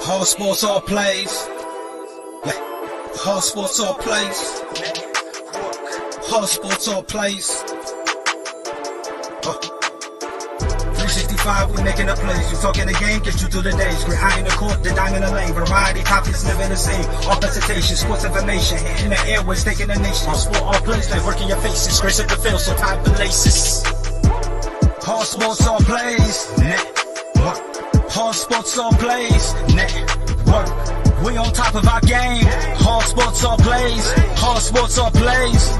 All sports, all plays. All sports, all plays. All sports, all plays. 365, we making a plays. You talking the game, get you through the days. Great eye in the court, the dime in the lane. Variety, topics, living the same. All presentation, sports information. In the airways, taking the nation. All sport, all plays, like working your faces. Grace at the field, so tie the laces. All sports, all plays. Network. All sports, all plays. Network. We on top of our game. All sports, all plays. All sports, all plays.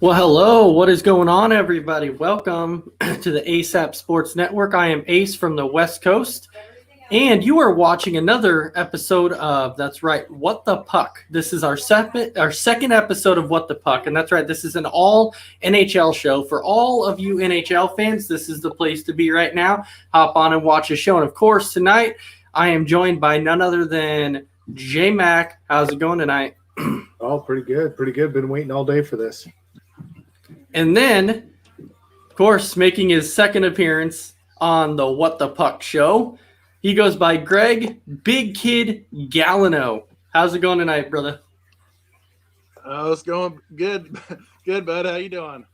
Well, hello. What is going on, everybody? Welcome to the ASAP Sports Network. I am Ace from the West Coast, and you are watching another episode of, that's right, What the Puck. This is our second episode of What the Puck, and that's right, this is an all NHL show. For all of you NHL fans, this is the place to be right now. Hop on and watch a show. And, of course, tonight I am joined by none other than J Mac. How's it going tonight? Oh, pretty good. Pretty good. Been waiting all day for this. And then, of course, making his second appearance on the What the Puck show, he goes by Greg Big Kid Gallino. How's it going tonight, brother? It's going good. Good, bud. How you doing?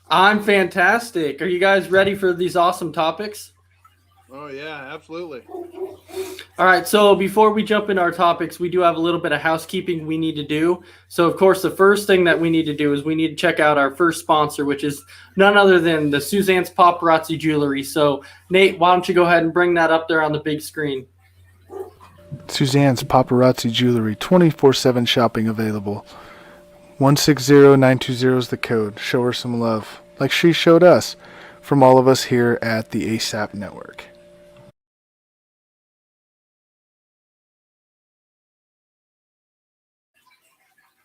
I'm fantastic. Are you guys ready for these awesome topics? Oh, yeah, absolutely. All right, so before we jump into our topics, we do have a little bit of housekeeping we need to do. So, of course, the first thing that we need to do is we need to check out our first sponsor, which is none other than the Suzanne's Paparazzi Jewelry. So, Nate, why don't you go ahead and bring that up there on the big screen? Suzanne's Paparazzi Jewelry, 24/7 shopping available. 160920 is the code. Show her some love, like she showed us, from all of us here at the ASAP Network.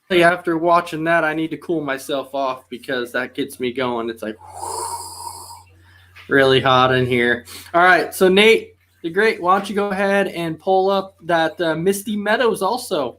After watching that, I need to cool myself off because that gets me going. It's like really hot in here. All right, so Nate, the great, why don't you go ahead and pull up that Misty Meadows also.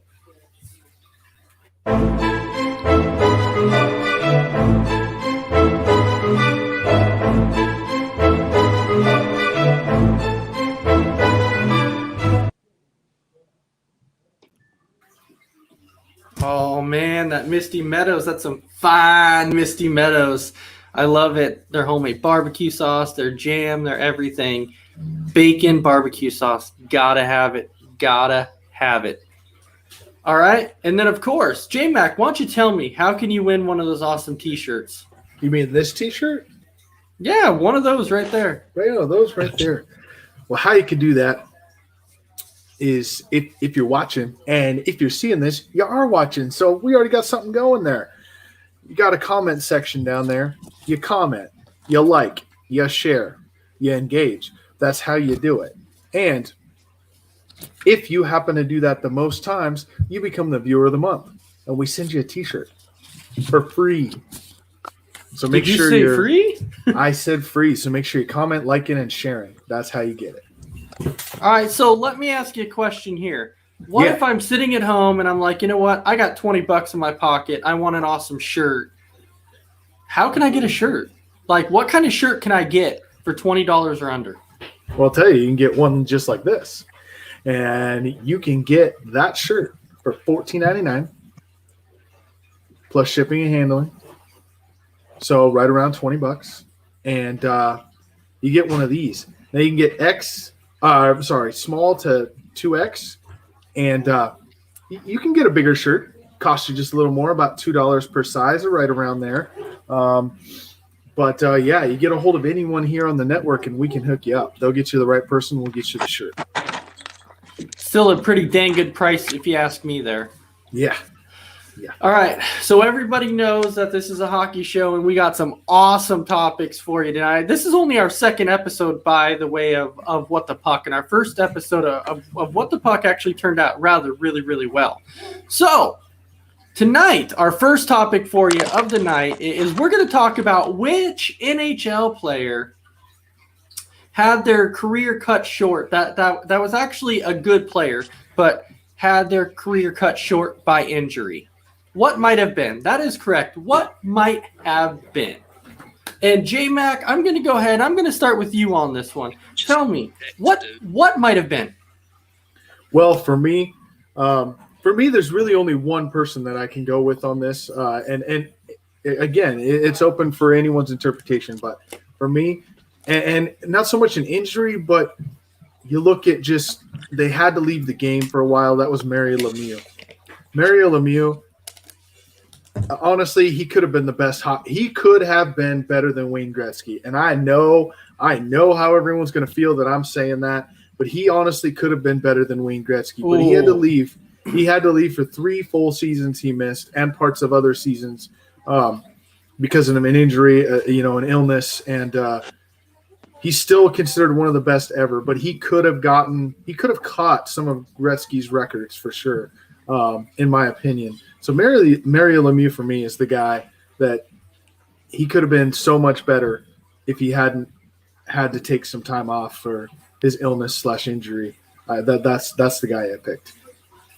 Oh, man, that Misty Meadows. That's some fine Misty Meadows. I love it. Their homemade barbecue sauce, their jam, their everything. Bacon barbecue sauce. Gotta have it. Gotta have it. All right. And then, of course, J-Mac, why don't you tell me, how can you win one of those awesome T-shirts? You mean this T-shirt? Yeah, one of those right there. Right, oh, those right there. Well, how you can do that is if you're watching, and if you're seeing this, you are watching, so we already got something going there. You got a comment section down there. You comment, you like, you share, you engage. That's how you do it. And if you happen to do that the most times, you become the viewer of the month, and we send you a T-shirt for free. So make sure you're free. I said free, so make sure you comment, liking, and sharing. That's how you get it. All right, so let me ask you a question here. What if I'm sitting at home and I'm like, you know what? I got $20 in my pocket. I want an awesome shirt. How can I get a shirt? Like, what kind of shirt can I get for $20 or under? Well, I'll tell you, you can get one just like this. And you can get that shirt for $14.99 plus shipping and handling. So right around $20. And you get one of these. Now you can get small to 2X, and you can get a bigger shirt. Costs you just a little more, about $2 per size, or right around there. But you get a hold of anyone here on the network, and we can hook you up. They'll get you the right person. We'll get you the shirt. Still a pretty dang good price, if you ask me there. Yeah. All right. So everybody knows that this is a hockey show, and we got some awesome topics for you tonight. This is only our second episode, by the way, of What the Puck. And our first episode of What the Puck actually turned out really, really well. So tonight, our first topic for you of the night is we're going to talk about which NHL player had their career cut short. That was actually a good player, but had their career cut short by injury. What might have been? That is correct. What might have been? And J-Mac, I'm going to go ahead. I'm going to start with you on this one. Tell me, what might have been? Well, for me, there's really only one person that I can go with on this. And again, it's open for anyone's interpretation. But for me, and not so much an injury, but you look at just they had to leave the game for a while. That was Mario Lemieux. Mario Lemieux. Honestly, he could have been the best. He could have been better than Wayne Gretzky, and I know how everyone's going to feel that I'm saying that, but he honestly could have been better than Wayne Gretzky. But he had to leave. He had to leave for 3 full seasons he missed, and parts of other seasons because of an injury, an illness, and he's still considered one of the best ever. But he could have caught some of Gretzky's records for sure, in my opinion. So Mario Lemieux for me is the guy that he could have been so much better if he hadn't had to take some time off for his illness / injury. That's the guy I picked.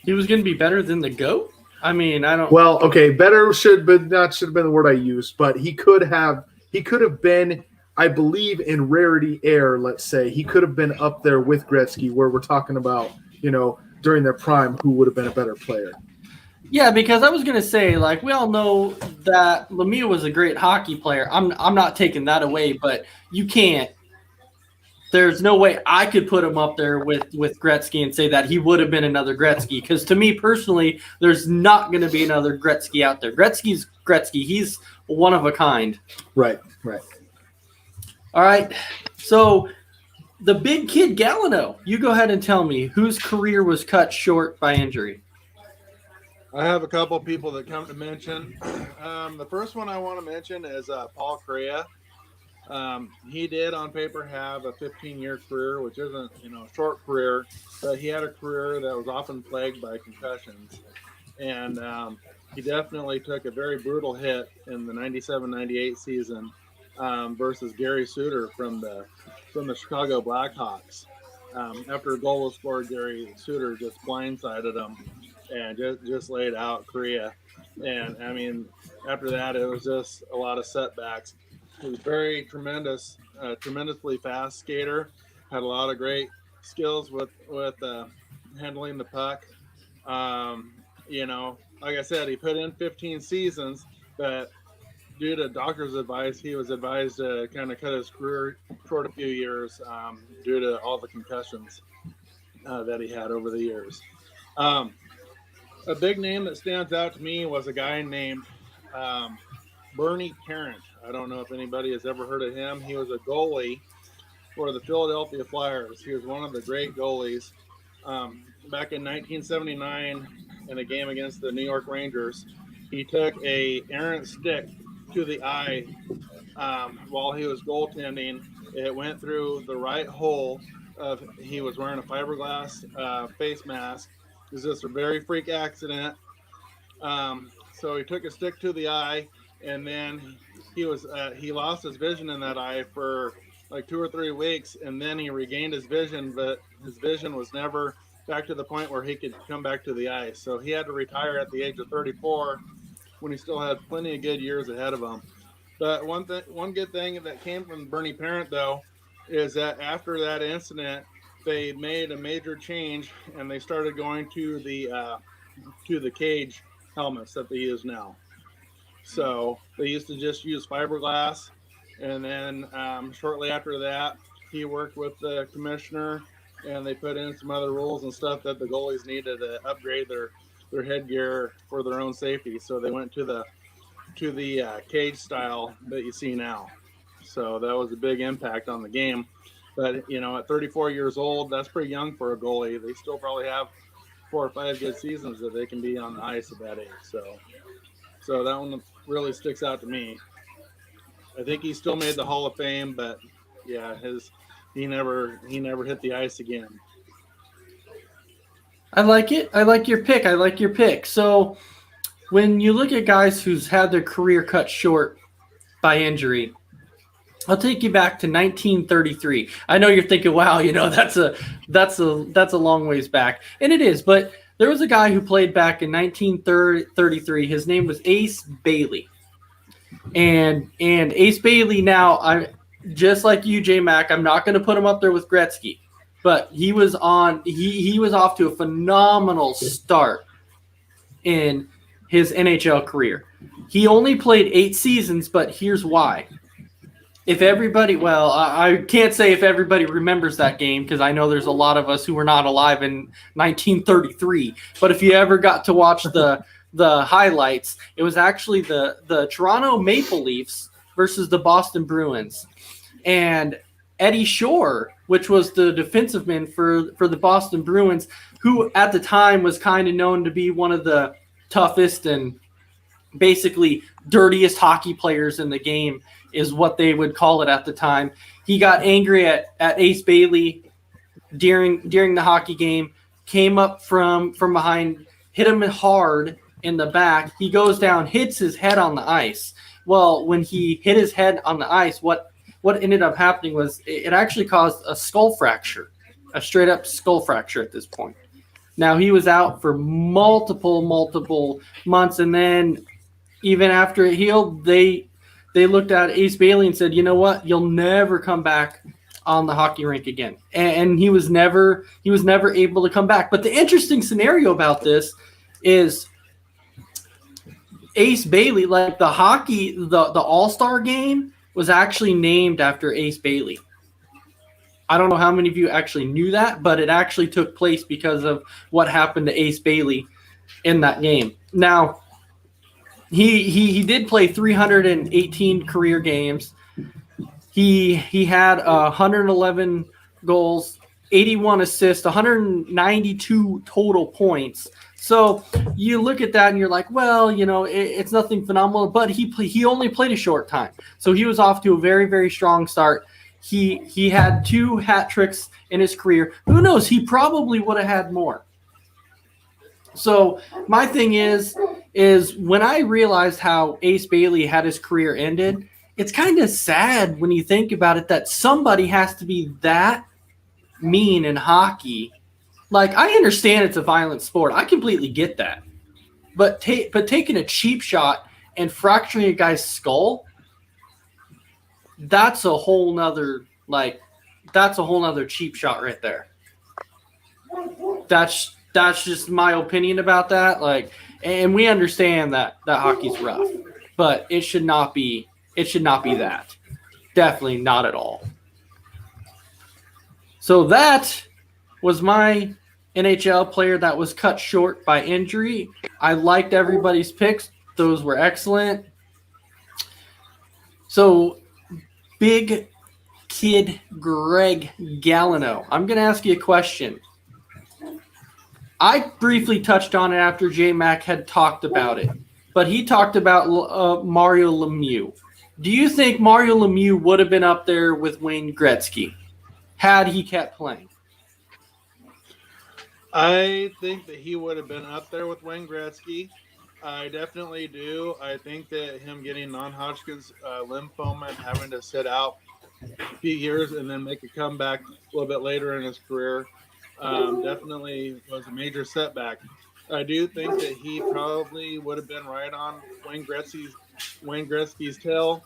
He was going to be better than the GOAT? I mean, I don't. Well, okay, better should have been the word I used, but he could have been, I believe, in rarity air. Let's say he could have been up there with Gretzky, where we're talking about, during their prime, who would have been a better player. Yeah, because I was going to say, like, we all know that Lemieux was a great hockey player. I'm not taking that away, but you can't. There's no way I could put him up there with Gretzky and say that he would have been another Gretzky. Because to me personally, there's not going to be another Gretzky out there. Gretzky's Gretzky. He's one of a kind. Right. All right. So the big kid Gallino, you go ahead and tell me whose career was cut short by injury. I have a couple people that come to mention. The first one I want to mention is Paul Kariya. He did on paper have a 15-year career, which isn't, a short career, but he had a career that was often plagued by concussions. And he definitely took a very brutal hit in the 97-98 season versus Gary Suter from the Chicago Blackhawks. After a goal was scored, Gary Suter just blindsided him and just laid out Kariya. And, I mean, after that, it was just a lot of setbacks. He was very tremendously fast skater, had a lot of great skills with handling the puck. Like I said, he put in 15 seasons, but due to doctor's advice, he was advised to kind of cut his career short a few years due to all the concussions that he had over the years. A big name that stands out to me was a guy named Bernie Parent. I don't know if anybody has ever heard of him. He was a goalie for the Philadelphia Flyers. He was one of the great goalies. Back in 1979, in a game against the New York Rangers, he took a errant stick to the eye while he was goaltending. It went through the right hole. He was wearing a fiberglass face mask. It was just a very freak accident. So he took a stick to the eye, and then he lost his vision in that eye for like 2 or 3 weeks, and then he regained his vision, but his vision was never back to the point where he could come back to the ice. So he had to retire at the age of 34 when he still had plenty of good years ahead of him. But one good thing that came from Bernie Parent, though, is that after that incident, they made a major change, and they started going to the cage helmets that they use now. So they used to just use fiberglass, and then shortly after that, he worked with the commissioner, and they put in some other rules and stuff that the goalies needed to upgrade their headgear for their own safety. So they went to the cage style that you see now. So that was a big impact on the game. But, at 34 years old, that's pretty young for a goalie. They still probably have 4 or 5 good seasons that they can be on the ice at that age. So that one really sticks out to me. I think he still made the Hall of Fame, but yeah, he never hit the ice again. I like it. I like your pick. So when you look at guys who's had their career cut short by injury, I'll take you back to 1933. I know you're thinking, "Wow, that's a long ways back," and it is. But there was a guy who played back in 1933. His name was Ace Bailey, and Ace Bailey. Now, I just like you, J Mac. I'm not going to put him up there with Gretzky, but he was off to a phenomenal start in his NHL career. He only played 8 seasons, but here's why. If everybody, I can't say if everybody remembers that game because I know there's a lot of us who were not alive in 1933. But if you ever got to watch the highlights, it was actually the Toronto Maple Leafs versus the Boston Bruins. And Eddie Shore, which was the defensive man for the Boston Bruins, who at the time was kind of known to be one of the toughest and basically dirtiest hockey players in the game, is what they would call it at the time. He got angry at Ace Bailey during the hockey game, came up from behind, hit him hard in the back. He goes down, hits his head on the ice. Well, when he hit his head on the ice, what ended up happening was it actually caused a skull fracture, a straight up skull fracture at this point. Now, he was out for multiple months, and then even after it healed, they looked at Ace Bailey and said, "You know what? You'll never come back on the hockey rink again." And he was never able to come back. But the interesting scenario about this is Ace Bailey, like the All-Star game was actually named after Ace Bailey. I don't know how many of you actually knew that, but it actually took place because of what happened to Ace Bailey in that game. Now, he did play 318 career games. He had 111 goals, 81 assists, 192 total points. So you look at that and you're like, well, it's nothing phenomenal. But he only played a short time, so he was off to a very, very strong start. He had 2 hat tricks in his career. Who knows? He probably would have had more. So my thing is when I realized how Ace Bailey had his career ended, it's kind of sad when you think about it that somebody has to be that mean in hockey. Like, I understand it's a violent sport. I completely get that. But taking a cheap shot and fracturing a guy's skull, that's a whole nother cheap shot right there. That's just my opinion about that. Like, and we understand that hockey's rough, but it should not be that. Definitely not at all. So that was my NHL player that was cut short by injury. I liked everybody's picks. Those were excellent. So, Big Kid Greg Gallino, I'm going to ask you a question. I briefly touched on it after J-Mac had talked about it, but he talked about Mario Lemieux. Do you think Mario Lemieux would have been up there with Wayne Gretzky had he kept playing? I think that he would have been up there with Wayne Gretzky. I definitely do. I think that him getting non-Hodgkin's lymphoma and having to sit out a few years and then make a comeback a little bit later in his career definitely was a major setback. I do think that he probably would have been right on Wayne Gretzky's tail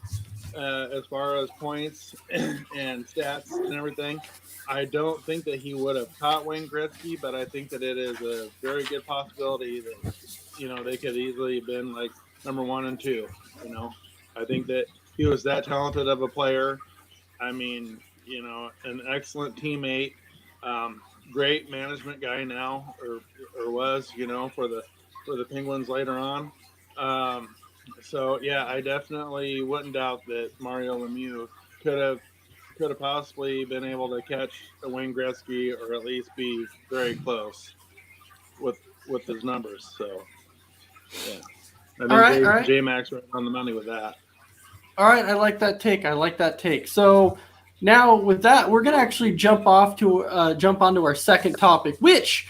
as far as points and stats and everything. I don't think that he would have caught Wayne Gretzky, but I think that it is a very good possibility that they could easily have been like number 1 and 2. I think that he was that talented of a player. I mean, an excellent teammate, great management guy now, or was, for the Penguins later on. So yeah, I definitely wouldn't doubt that Mario Lemieux could have possibly been able to catch a Wayne Gretzky, or at least be very close. with his numbers. So yeah, I think All right. J Max right on the money with that. All right, I like that take. So now with that, we're gonna actually jump onto our second topic, which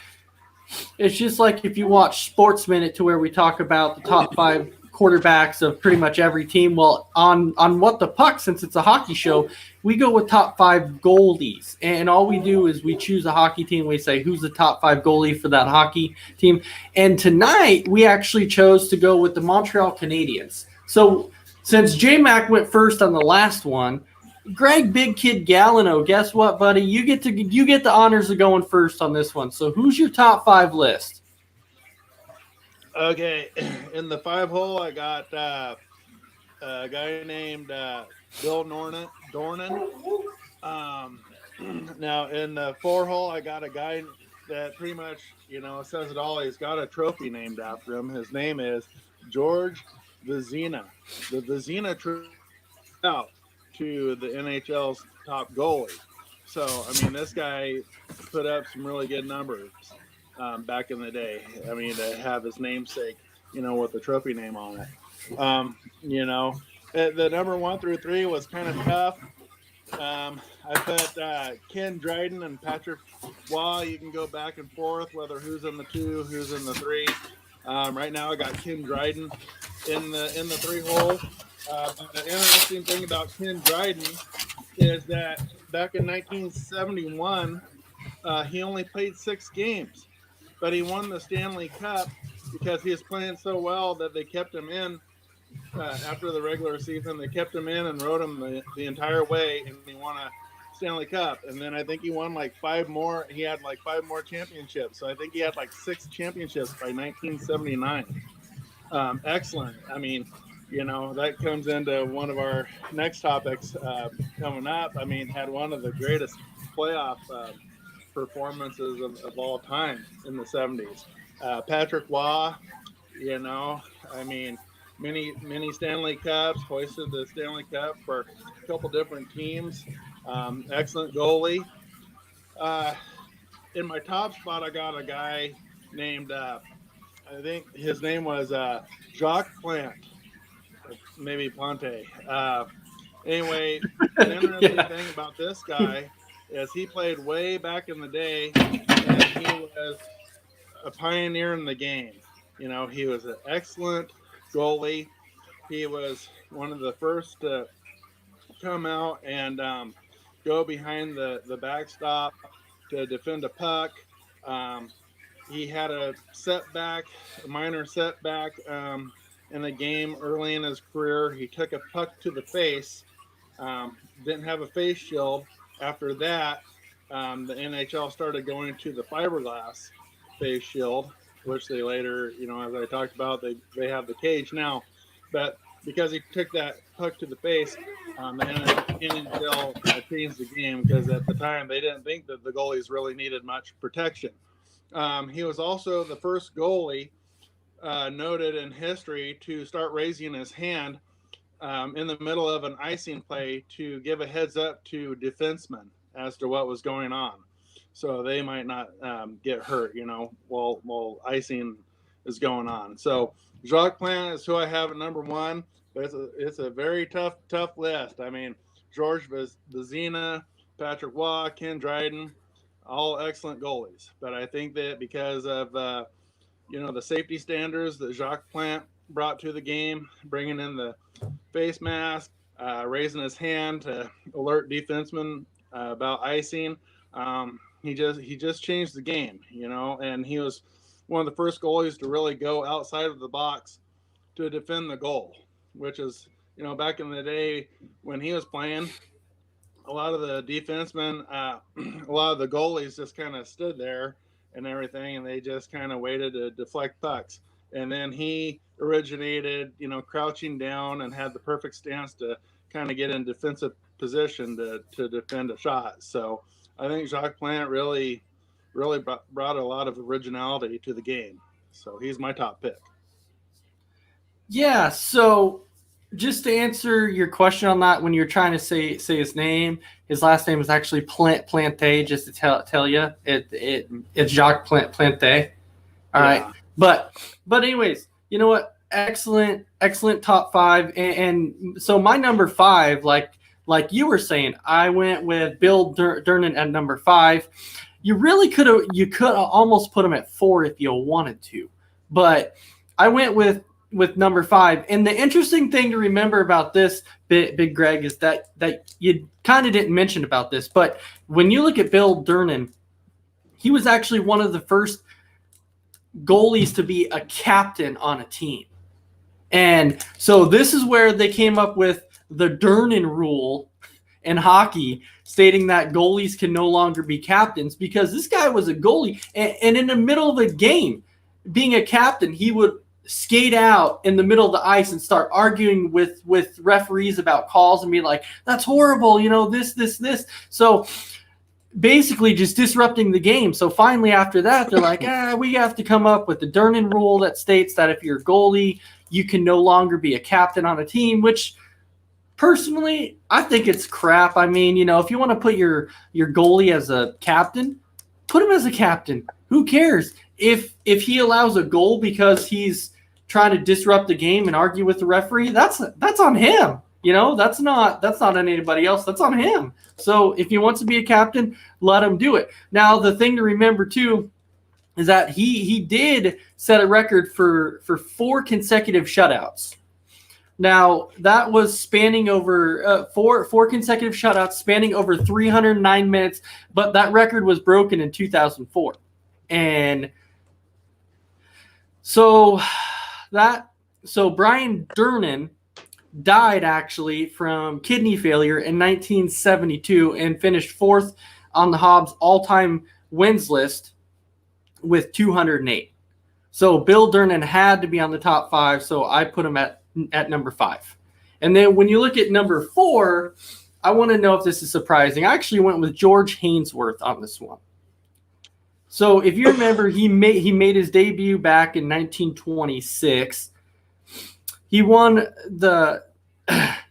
is just like if you watch Sports Minute, to where we talk about the top 5 quarterbacks of pretty much every team. Well, on What the Puck, since it's a hockey show, we go with top 5 goalies, and all we do is we choose a hockey team. We say who's the top 5 goalie for that hockey team, and tonight we actually chose to go with the Montreal Canadiens. So since J-Mac went first on the last one, Greg Big Kid Gallino, guess what, buddy? You get the honors of going first on this one. So who's your top 5 list? Okay, in the 5 hole, I got a guy named Bill Durnan. Now in the 4 hole, I got a guy that pretty much says it all. He's got a trophy named after him. His name is George Vezina. The Vezina trophy out to the NHL's top goalie. So, I mean, this guy put up some really good numbers back in the day. I mean, to have his namesake, with the trophy name on it. The number 1 through 3 was kind of tough. I put Ken Dryden and Patrick Waugh. You can go back and forth whether who's in the 2, who's in the 3. Right now, I got Ken Dryden in the 3 hole. The interesting thing about Ken Dryden is that back in 1971, he only played 6 games, but he won the Stanley Cup because he was playing so well that they kept him in after the regular season. They kept him in and rode him the entire way, and he won a Stanley Cup. And then I think he won like 5 more. He had like 5 more championships. So I think he had like 6 championships by 1979. Excellent. I mean, that comes into one of our next topics coming up. I mean, had one of the greatest playoff performances of all time in the 70s. Patrick Waugh, I mean, many Stanley Cups, hoisted the Stanley Cup for a couple different teams. Excellent goalie. In my top spot, I got a guy named, I think his name was Jacques Plante. Maybe Ponte. Anyway, an interesting thing about this guy is he played way back in the day, and he was a pioneer in the game. He was an excellent goalie. He was one of the first to come out and go behind the backstop to defend a puck. He had a minor setback in the game early in his career. He took a puck to the face, didn't have a face shield. After that, the NHL started going to the fiberglass face shield, which they later, as I talked about, they have the cage now. But because he took that puck to the face, the NHL changed the game because at the time they didn't think that the goalies really needed much protection. He was also the first goalie noted in history to start raising his hand in the middle of an icing play to give a heads up to defensemen as to what was going on, so they might not get hurt, while icing is going on. So Jacques Plante is who I have at number 1. But it's a very tough list. I mean, George Vezina, Patrick Waugh, Ken Dryden, all excellent goalies. But I think that because of the safety standards that Jacques Plante brought to the game, bringing in the face mask, raising his hand to alert defensemen about icing, he just changed the game, and he was one of the first goalies to really go outside of the box to defend the goal, which is, back in the day when he was playing, a lot of the defensemen, a lot of the goalies just kind of stood there and everything, and they just kind of waited to deflect pucks. And then he originated, crouching down and had the perfect stance to kind of get in defensive position to defend a shot. So I think Jacques Plante really brought a lot of originality to the game. So he's my top pick. Yeah, so just to answer your question on that, when you're trying to say his name, his last name is actually Plante. Just to tell you, it's Jacques Plante. All right. But anyways, you know what? Excellent top five. And so my number five, like you were saying, I went with Bill Durnan at number 5. You really could almost put him at 4 if you wanted to, but I went with number 5. And the interesting thing to remember about this, Big Greg, is that you kind of didn't mention about this, but when you look at Bill Durnan, he was actually one of the first goalies to be a captain on a team. And so this is where they came up with the Durnan rule in hockey, stating that goalies can no longer be captains, because this guy was a goalie. And in the middle of a game, being a captain, he would skate out in the middle of the ice and start arguing with referees about calls and be like, that's horrible, this. So basically just disrupting the game. So finally after that, they're like, we have to come up with the Durnan rule that states that if you're a goalie, you can no longer be a captain on a team, which personally, I think it's crap. I mean, if you want to put your goalie as a captain, put him as a captain. Who cares? If he allows a goal because he's trying to disrupt the game and argue with the referee, that's on him. That's not on anybody else. That's on him. So if he wants to be a captain, let him do it. Now, the thing to remember too is that he did set a record for 4 consecutive shutouts. Now, that was spanning over four consecutive shutouts, spanning over 309 minutes, but that record was broken in 2004. And so Brian Durnan died actually from kidney failure in 1972 and finished 4th on the Hobbs all-time wins list with 208. So Bill Durnan had to be on the top 5, so I put him at number 5. And then when you look at number 4, I want to know if this is surprising. I actually went with George Haynesworth on this one. So if you remember, he made his debut back in 1926. He won the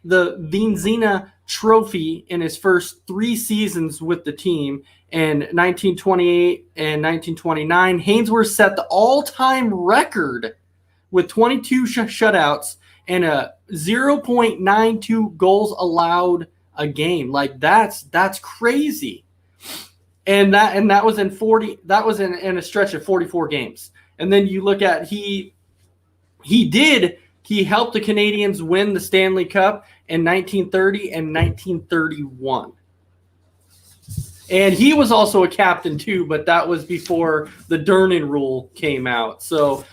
Vezina Trophy in his first 3 seasons with the team. In 1928 and 1929, Haynesworth set the all-time record with 22 shutouts and a 0.92 goals allowed a game. Like that's crazy. And that was in 40. That was in a stretch of 44 games. And then you look at he helped the Canadians win the Stanley Cup in 1930 and 1931. And he was also a captain too, but that was before the Durnan rule came out. So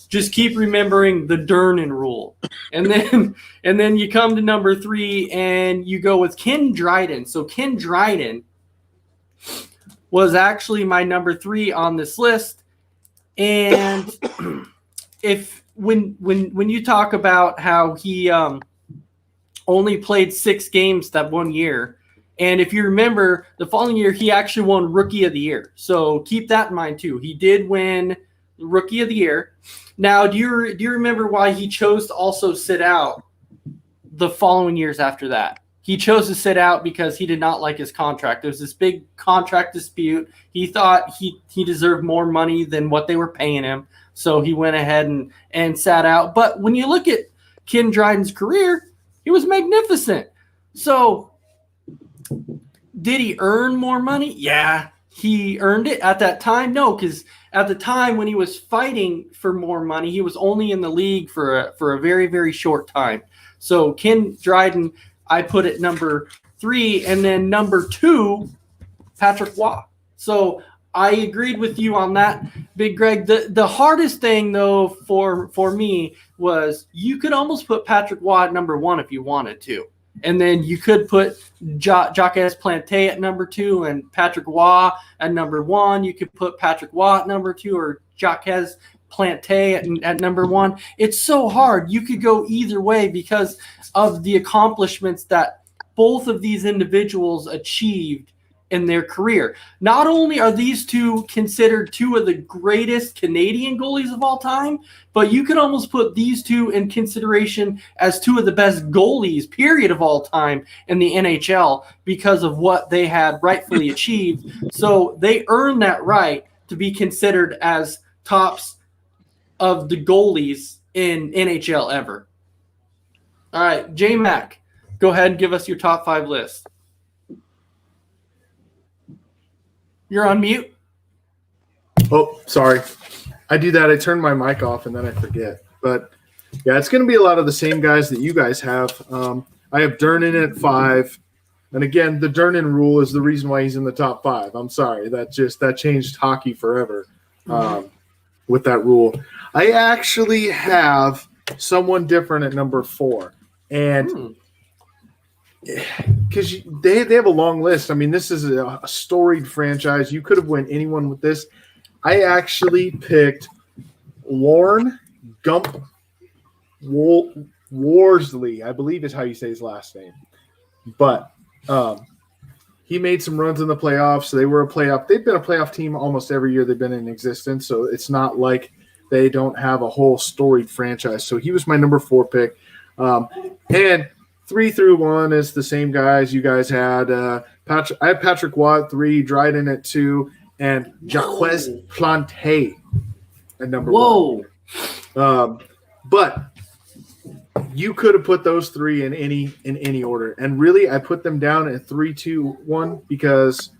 just keep remembering the Durnan rule. And then you come to number 3 and you go with Ken Dryden. So Ken Dryden was actually my number 3 on this list. And when you talk about how he only played 6 games that one year, and if you remember, the following year he actually won Rookie of the Year. So keep that in mind too. He did win Rookie of the Year. Now, do you remember why he chose to also sit out the following years after that? He chose to sit out because he did not like his contract. There was this big contract dispute. He thought he deserved more money than what they were paying him. So he went ahead and sat out. But when you look at Ken Dryden's career, he was magnificent. So did he earn more money? Yeah, he earned it at that time. No, because at the time when he was fighting for more money, he was only in the league for a very, very short time. So Ken Dryden, I put at number 3, and then number 2, Patrick Waugh. So I agreed with you on that, Big Greg. The hardest thing, though, for me was you could almost put Patrick Waugh at number 1 if you wanted to. And then you could put Jacques Plante at number 2 and Patrick Waugh at number 1. You could put Patrick Waugh at number 2 or Jacques Plante at number 1. It's so hard. You could go either way because of the accomplishments that both of these individuals achieved in their career. Not only are these two considered 2 of the greatest Canadian goalies of all time, but you could almost put these 2 in consideration as 2 of the best goalies, period, of all time in the NHL because of what they had rightfully achieved. So they earned that right to be considered as tops of the goalies in NHL ever. All right, J-Mac, go ahead and give us your top 5 list. You're on mute. Oh, sorry. I do that. I turn my mic off and then I forget. But yeah, it's going to be a lot of the same guys that you guys have. I have Durnan at 5. And again, the Durnan rule is the reason why he's in the top 5. I'm sorry. That changed hockey forever with that rule. I actually have someone different at number 4. And because they have a long list. I mean, this is a storied franchise. You could have went anyone with this. I actually picked Lorne Gump Worsley, I believe is how you say his last name. But he made some runs in the playoffs. They were a playoff. They've been a playoff team almost every year they've been in existence. So it's not like they don't have a whole storied franchise. So he was my number 4 pick. And 3 through 1 is the same guys you guys had. I had Patrick Watt at 3, Dryden at 2, and Jaquez Plante at number 1. But you could have put those 3 in any order. And really, I put them down at 3, 2, 1 because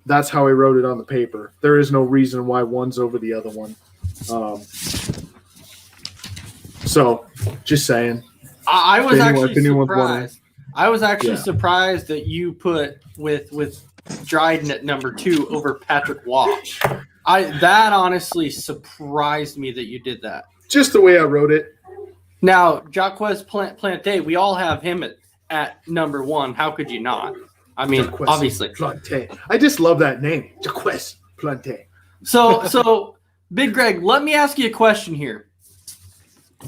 that's how I wrote it on the paper. There is no reason why one's over the other one. So, just saying. I was actually surprised. I was actually surprised that you put with Dryden at number 2 over Patrick Watt. That honestly surprised me that you did that. Just the way I wrote it. Now, Jaquez Plante, we all have him at number 1. How could you not? I mean, Jaquez obviously. Plante. I just love that name, Jaquez Plante. So, Big Greg, let me ask you a question here.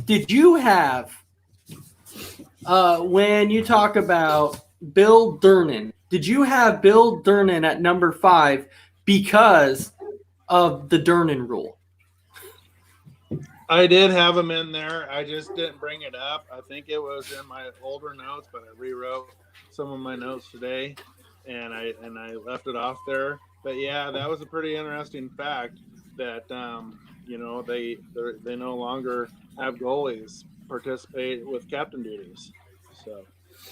Did you have, when you talk about Bill Durnan, did you have Bill Durnan at number 5 because of the Durnan rule? I did have him in there. I just didn't bring it up. I think it was in my older notes, but I rewrote some of my notes today, and I left it off there. But yeah, that was a pretty interesting fact that they no longer have goalies participate with captain duties. So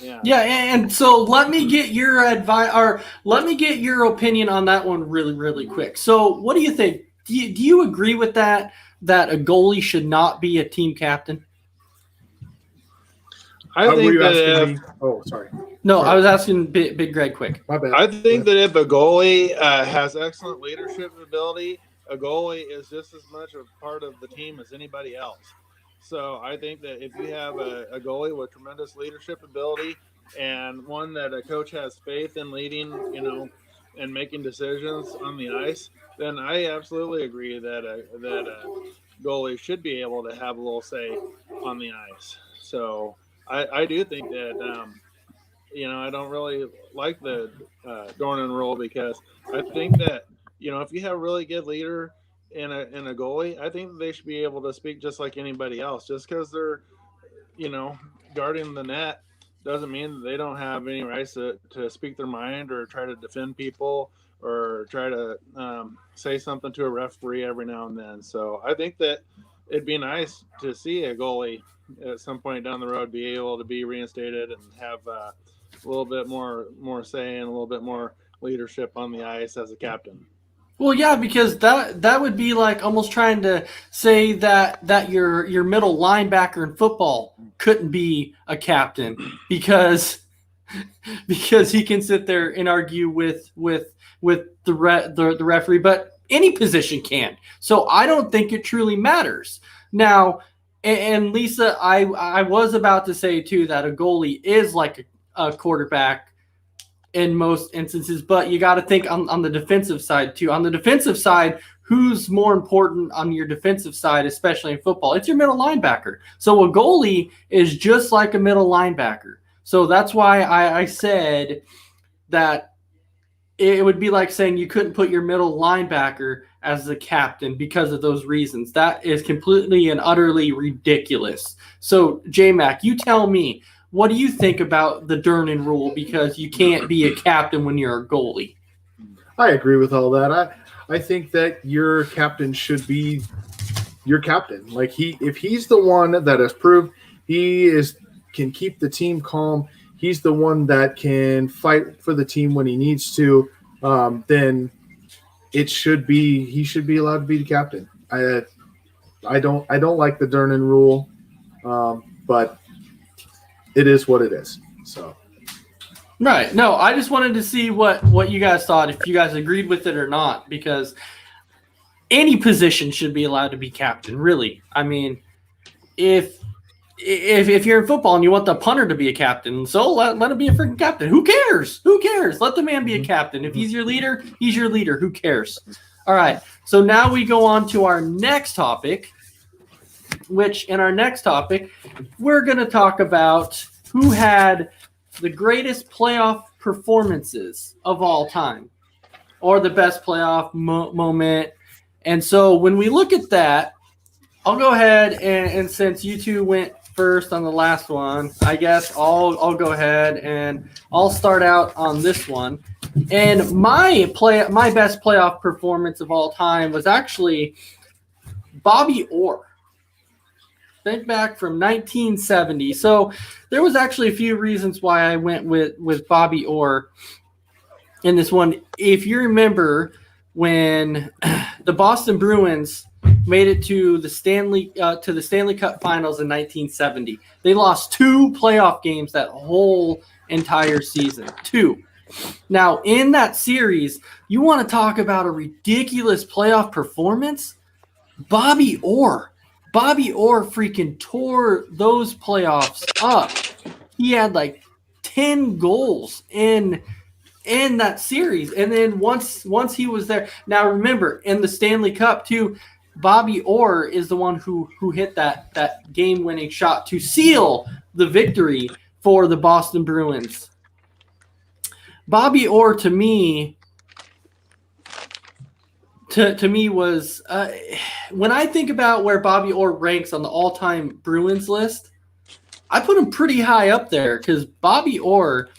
yeah. Yeah, and so let me get your advice, or let me get your opinion on that one really, really quick. So what do you think? Do you agree with that a goalie should not be a team captain? I think that sorry. No, I was asking Big Greg quick. My bad. I think that if a goalie has excellent leadership ability, a goalie is just as much a part of the team as anybody else. So I think that if you have a goalie with tremendous leadership ability and one that a coach has faith in leading, and making decisions on the ice, then I absolutely agree that a goalie should be able to have a little say on the ice. So I do think that, I don't really like the Durnan rule because I think that, if you have a really good leader in a goalie, I think they should be able to speak just like anybody else. Just because they're, guarding the net doesn't mean that they don't have any rights to speak their mind or try to defend people or try to say something to a referee every now and then. So I think that it'd be nice to see a goalie at some point down the road be able to be reinstated and have a little bit more say and a little bit more leadership on the ice as a captain. Well, yeah, because that would be like almost trying to say that your middle linebacker in football couldn't be a captain because he can sit there and argue with the referee, but any position can. So I don't think it truly matters. Now, and Lisa, I was about to say too that a goalie is like a quarterback in most instances, but you got to think on the defensive side too. On the defensive side, who's more important on your defensive side, especially in football? It's your middle linebacker. So a goalie is just like a middle linebacker. So that's why I said that it would be like saying you couldn't put your middle linebacker as the captain because of those reasons. That is completely and utterly ridiculous. So J-Mac, you tell me, what do you think about the Durnan rule? Because you can't be a captain when you're a goalie. I agree with all that. I think that your captain should be your captain. Like if he's the one that has proved can keep the team calm, he's the one that can fight for the team when he needs to, then he should be allowed to be the captain. I don't like the Durnan rule, but it is what it is. So. Right. No, I just wanted to see what you guys thought, if you guys agreed with it or not, because any position should be allowed to be captain, really. I mean, if you're in football and you want the punter to be a captain, so let him be a freaking captain. Who cares? Who cares? Let the man be a captain. If he's your leader, he's your leader. Who cares? All right. So now we go on to our next topic, which in our next topic, we're going to talk about who had the greatest playoff performances of all time, or the best playoff moment. And so when we look at that, I'll go ahead and since you two went first on the last one, I guess I'll go ahead and I'll start out on this one. And my best playoff performance of all time was actually Bobby Orr. Think back from 1970. So there was actually a few reasons why I went with Bobby Orr in this one. If you remember when the Boston Bruins made it to the Stanley Cup Finals in 1970, they lost 2 playoff games that whole entire season. 2. Now in that series, you want to talk about a ridiculous playoff performance? Bobby Orr freaking tore those playoffs up. He had like 10 goals in that series. And then once he was there, now remember, in the Stanley Cup too, Bobby Orr is the one who hit that game-winning shot to seal the victory for the Boston Bruins. Bobby Orr to me was when I think about where Bobby Orr ranks on the all-time Bruins list, I put him pretty high up there because Bobby Orr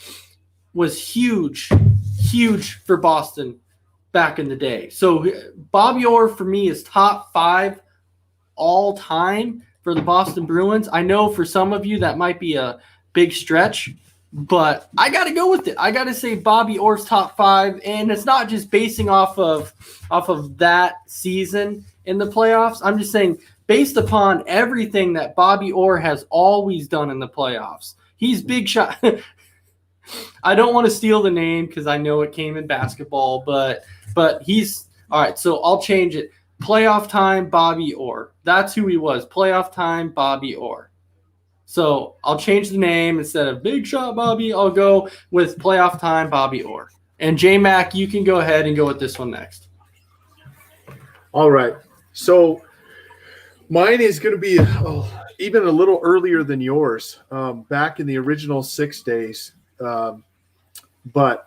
was huge for Boston back in the day. So Bobby Orr for me is top 5 all time for the Boston Bruins. I know for some of you that might be a big stretch, but I got to go with it. I got to say Bobby Orr's top 5, and it's not just basing off of that season in the playoffs. I'm just saying based upon everything that Bobby Orr has always done in the playoffs. He's big shot. I don't want to steal the name because I know it came in basketball, but he's all right. So I'll change it. Playoff time, Bobby Orr. That's who he was. Playoff time, Bobby Orr. So I'll change the name. Instead of Big Shot Bobby, I'll go with Playoff Time Bobby Orr. And J-Mac, you can go ahead and go with this one next. All right. So mine is going to be even a little earlier than yours, back in the original 6 days. But,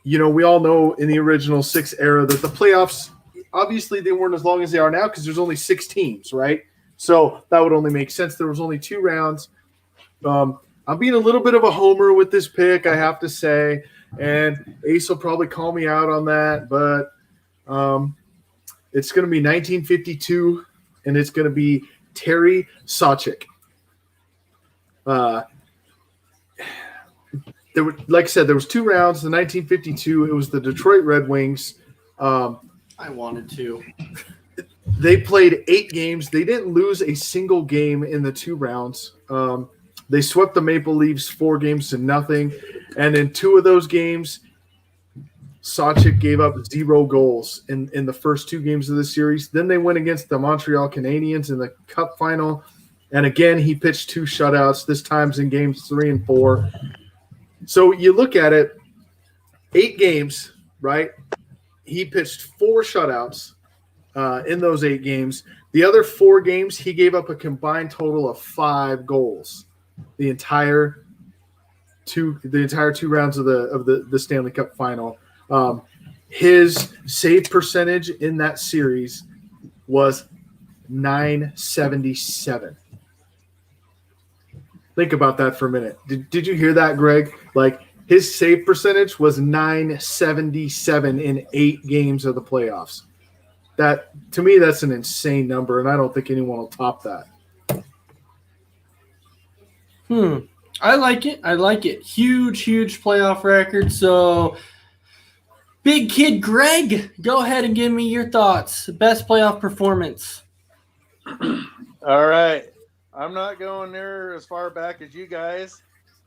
we all know in the original 6 era that the playoffs, obviously they weren't as long as they are now because there's only 6 teams, right? So that would only make sense. There was only 2 rounds. I'm being a little bit of a homer with this pick, I have to say, and Ace will probably call me out on that, but it's going to be 1952, and it's going to be Terry Sawchik. Like I said, there was 2 rounds. In 1952, it was the Detroit Red Wings. I wanted to. They played 8 games. They didn't lose a single game in the 2 rounds. They swept the Maple Leafs 4-0. And in 2 of those games, Sawchik gave up 0 goals in the first 2 games of the series. Then they went against the Montreal Canadiens in the Cup final. And again, he pitched 2 shutouts, this time's in games 3 and 4. So you look at it, 8 games, right? He pitched 4 shutouts in those 8 games. The other 4 games, he gave up a combined total of 5 goals. The entire 2 rounds of the Stanley Cup final. His save percentage in that series was .977. Think about that for a minute. Did you hear that, Greg? Like, His save percentage was .977 in 8 games of the playoffs. That, to me, that's an insane number, and I don't think anyone will top that. I like it. Huge playoff record. So, Big Kid Greg, go ahead and give me your thoughts. Best playoff performance. All right. I'm not going near as far back as you guys.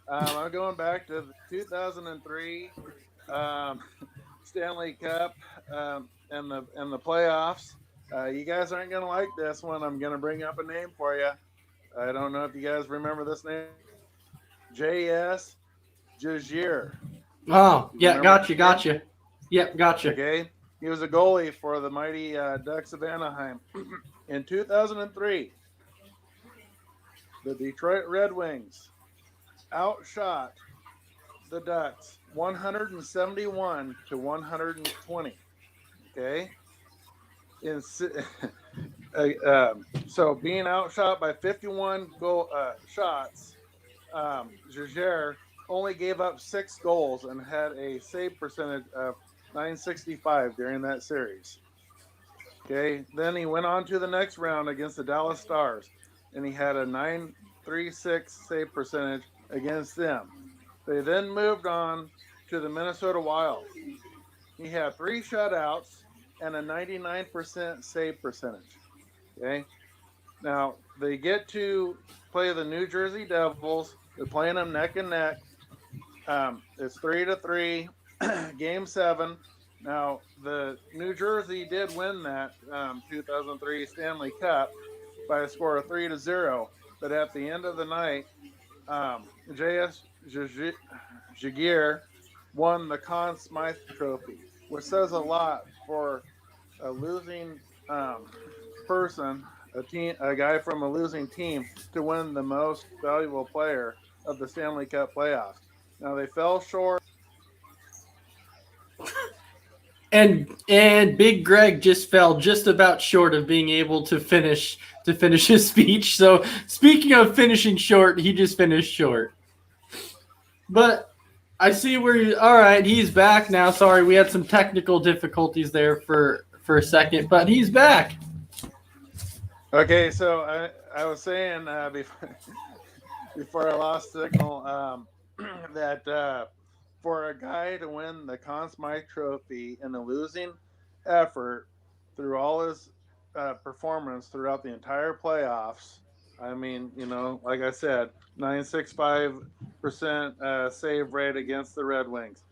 I'm going back to the 2003 Stanley Cup and the playoffs. You guys aren't going to like this one. I'm going to bring up a name for you. I don't know if you guys remember this name. J.S. Jagier. Oh, yeah, gotcha. Yep, gotcha. Okay. He was a goalie for the mighty Ducks of Anaheim. In 2003, the Detroit Red Wings outshot the Ducks 171 to 120. Okay. So being outshot by 51 shots, Jagier only gave up 6 goals and had a save percentage of .965 during that series. Okay, then he went on to the next round against the Dallas Stars, and he had a .936 save percentage against them. They then moved on to the Minnesota Wild. He had 3 shutouts and a 99% save percentage. Okay, now they get to play the New Jersey Devils. They're playing them neck and neck. It's 3-3, Game 7. Now, the New Jersey did win that 2003 Stanley Cup by a score of 3-0. But at the end of the night, J.S. Jagier won the Conn Smythe Trophy, which says a lot for a losing person, a guy from a losing team, to win the most valuable player of the Stanley Cup playoffs. Now, they fell short. And Big Greg just fell just about short of being able to finish his speech. So speaking of finishing short, he just finished short. But I see where all right, he's back now. Sorry, we had some technical difficulties there for a second, but he's back. Okay, so I was saying before I lost signal that for a guy to win the Conn Smythe Trophy in a losing effort through all his performance throughout the entire playoffs, I mean, like I said, 965% save rate against the Red Wings,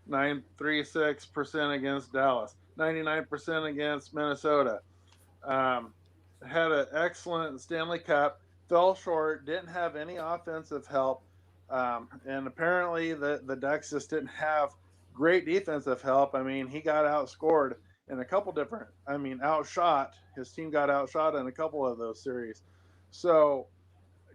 936% against Dallas, 99% against Minnesota. Had an excellent Stanley Cup, fell short, didn't have any offensive help. And apparently the Ducks just didn't have great defensive help. I mean, he got outscored in a couple different, outshot. His team got outshot in a couple of those series. So,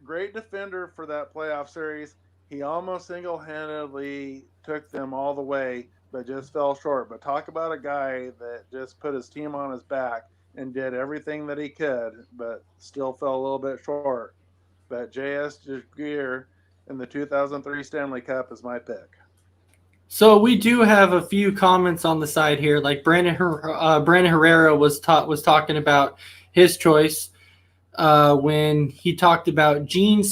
great defender for that playoff series. He almost single-handedly took them all the way, but just fell short. But talk about a guy that just put his team on his back and did everything that he could, but still fell a little bit short. But J.S. Jagier in the 2003 Stanley Cup is my pick. So we do have a few comments on the side here. Like Brandon Herrera was talking about his choice when he talked about Gene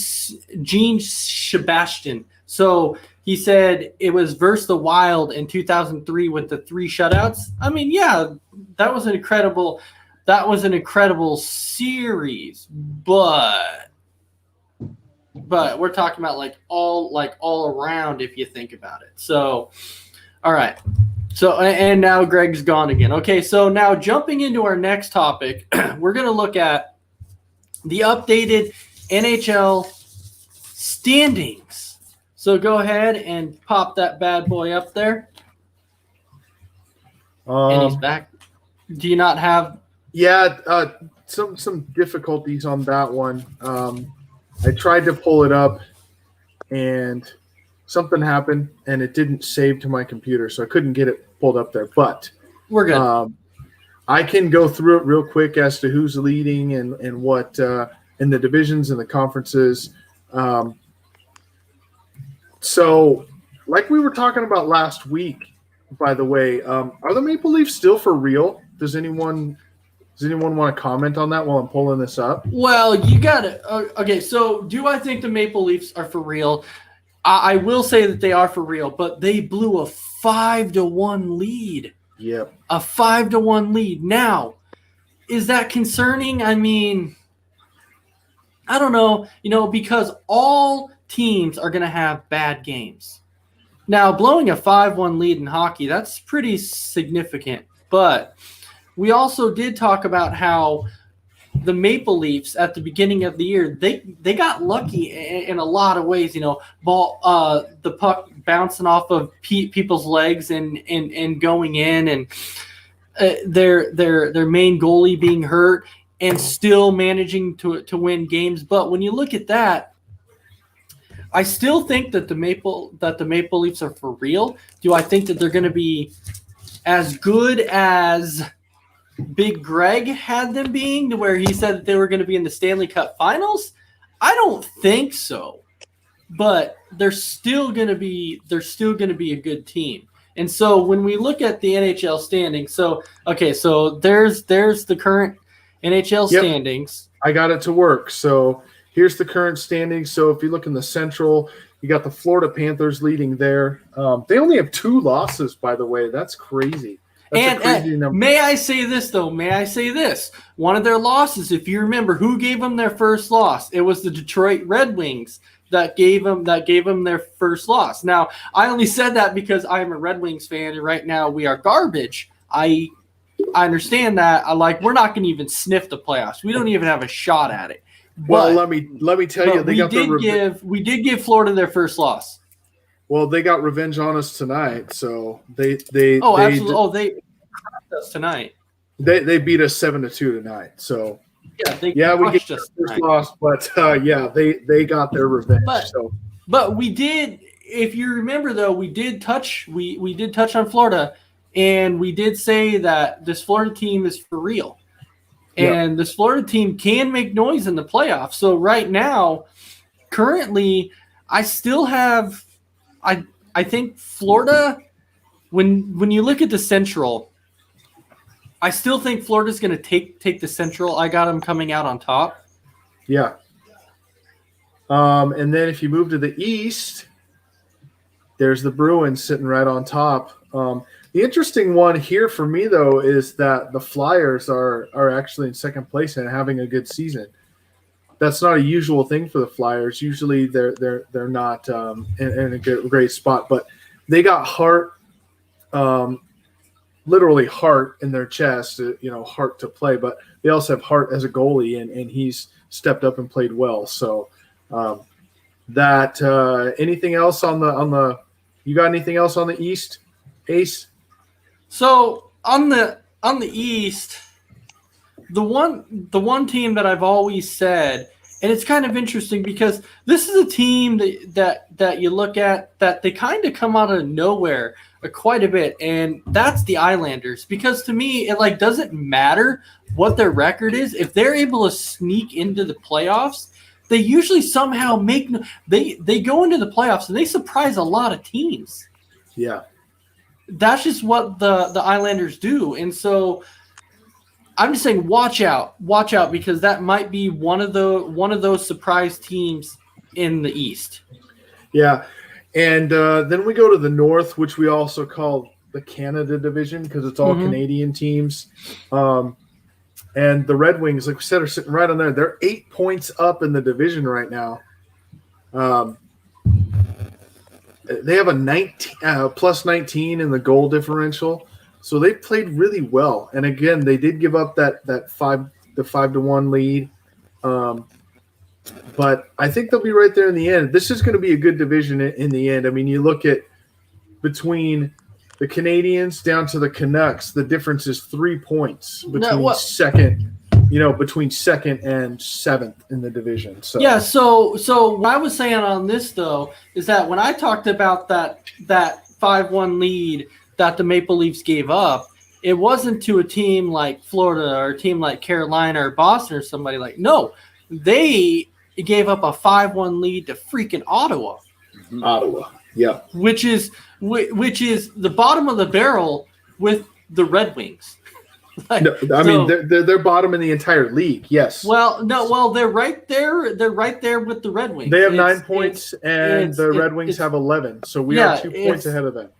Sebastian. So he said it was versus the Wild in 2003 with the 3 shutouts. I mean, yeah, that was an incredible series, but we're talking about all around if you think about it. So, all right. So, and now Greg's gone again. Okay, so now jumping into our next topic, we're going to look at the updated NHL standings. So go ahead and pop that bad boy up there. And he's back. Do you not have? Yeah, some difficulties on that one. I tried to pull it up, and something happened, and it didn't save to my computer, so I couldn't get it pulled up there. But we're good. I can go through it real quick as to who's leading and what in the divisions and the conferences. So like we were talking about last week, by the way, are the Maple Leafs still for real? Does anyone want to comment on that while I'm pulling this up? Well, you got it. Okay, so do I think the Maple Leafs are for real? I will say that they are for real, but they blew a 5-1 lead. Yep. A 5-1 lead. Now, is that concerning? I mean, I don't know, because all teams are going to have bad games. Now, blowing a 5-1 lead in hockey, that's pretty significant. But we also did talk about how the Maple Leafs at the beginning of the year, they got lucky in a lot of ways, the puck bouncing off of people's legs and going in, and their main goalie being hurt and still managing to win games. But when you look at that, I still think that the Maple Leafs are for real. Do I think that they're going to be as good as Big Greg had them being, to where he said that they were going to be in the Stanley Cup Finals? I don't think so, but they're still going to be a good team. And so when we look at the NHL standings, so there's the current NHL standings. I got it to work. So here's the current standings. So if you look in the Central, you got the Florida Panthers leading there. They only have 2 losses, by the way. That's crazy. That's a crazy number. May I say this, though? One of their losses, if you remember, who gave them their first loss? It was the Detroit Red Wings that gave them their first loss. Now, I only said that because I'm a Red Wings fan, and right now we are garbage. I understand that. We're not going to even sniff the playoffs. We don't even have a shot at it. Well, let me tell you, we did give Florida their first loss. Well, they got revenge on us tonight, so they absolutely. They crushed us tonight. They beat us 7-2 tonight. So we get our first loss, but they got their revenge. But we did, if you remember, though, we did touch on Florida, and we did say that this Florida team is for real, and this Florida team can make noise in the playoffs. So right now, currently, I still have. I think Florida, when you look at the Central, I still think Florida's going to take the Central. I got them coming out on top. Yeah. And then if you move to the East, there's the Bruins sitting right on top. The interesting one here for me, though, is that the Flyers are actually in second place and having a good season. That's not a usual thing for the Flyers. Usually they're not in a great spot, but they got heart, literally heart in their chest, heart to play, but they also have Hart as a goalie, and he's stepped up and played well. So anything else on the you got anything else on the East, Ace? So on the East, the one team that I've always said, and it's kind of interesting because this is a team that you look at that they kind of come out of nowhere quite a bit, and that's the Islanders. Because to me, it doesn't matter what their record is. If they're able to sneak into the playoffs, they usually somehow they go into the playoffs and they surprise a lot of teams. Yeah. That's just what the Islanders do. And so I'm just saying, watch out, because that might be one of those surprise teams in the East. Yeah, and then we go to the North, which we also call the Canada division because it's all Canadian teams. And the Red Wings, like we said, are sitting right on there. They're 8 points up in the division right now. They have a plus 19 in the goal differential. So they played really well, and again, they did give up the 5-1 lead, but I think they'll be right there in the end. This is going to be a good division in the end. I mean, you look at between the Canadians down to the Canucks, the difference is 3 points between second and seventh in the division. So yeah, so what I was saying on this though is that when I talked about that 5-1 lead that the Maple Leafs gave up, it wasn't to a team like Florida or a team like Carolina or Boston or somebody no, they gave up a 5-1 lead to freaking Ottawa. Ottawa, Yeah. which is the bottom of the barrel with the Red Wings. Like, No, I mean they're bottom in the entire league. Yes. Well, no, well they're right there. They're right there with the Red Wings. They have 9 points, and the Red Wings it's have 11. So we are 2 points ahead of them.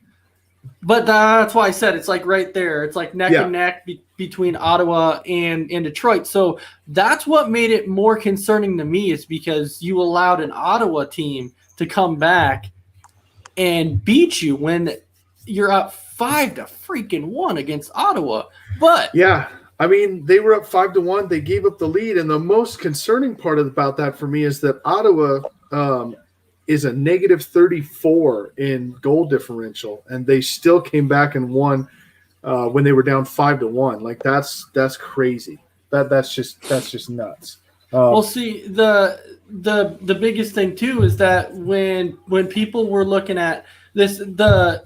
But that's why I said it's like right there. It's like neck and neck between Ottawa and Detroit. So that's what made it more concerning to me, is because you allowed an Ottawa team to come back and beat you when you're up 5-1 against Ottawa. But yeah, I mean, they were up 5-1. They gave up the lead, and the most concerning part about that for me is that Ottawa is a negative 34 in goal differential, and they still came back and won when they were down 5-1. Like that's crazy. That's just nuts. Well, see, the biggest thing too is that when people were looking at this, the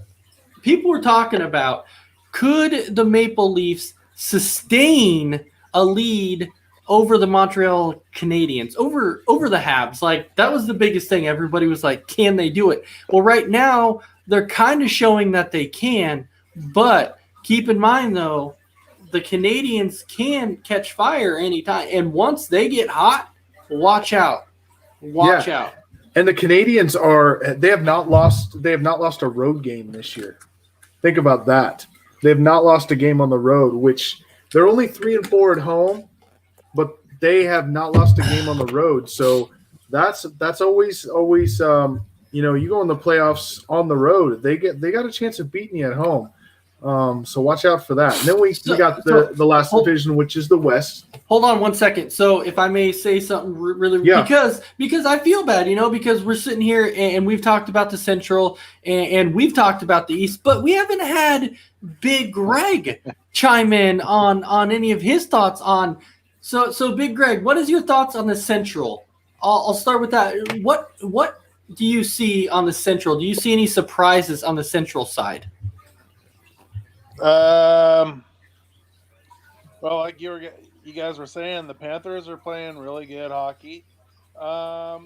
people were talking about, could the Maple Leafs sustain a lead over the Montreal Canadiens, over the Habs? Like, that was the biggest thing. Everybody was like, can they do it? Well, right now they're kind of showing that they can, but keep in mind though, the Canadians can catch fire anytime, and once they get hot, watch out. Watch out. And the Canadians they have not lost a road game this year. Think about that. They have not lost a game on the road, which they're only 3-4 at home, but they have not lost a game on the road. So that's always you go in the playoffs on the road, they got a chance of beating you at home. So watch out for that. And then we got the last division, which is the West. Hold on one second. So if I may say something really, because I feel bad, because we're sitting here and we've talked about the Central and we've talked about the East, but we haven't had Big Greg chime in on any of his thoughts on. So Big Greg, what is your thoughts on the Central? I'll start with that. What do you see on the Central? Do you see any surprises on the Central side? Well, like you guys were saying, the Panthers are playing really good hockey. I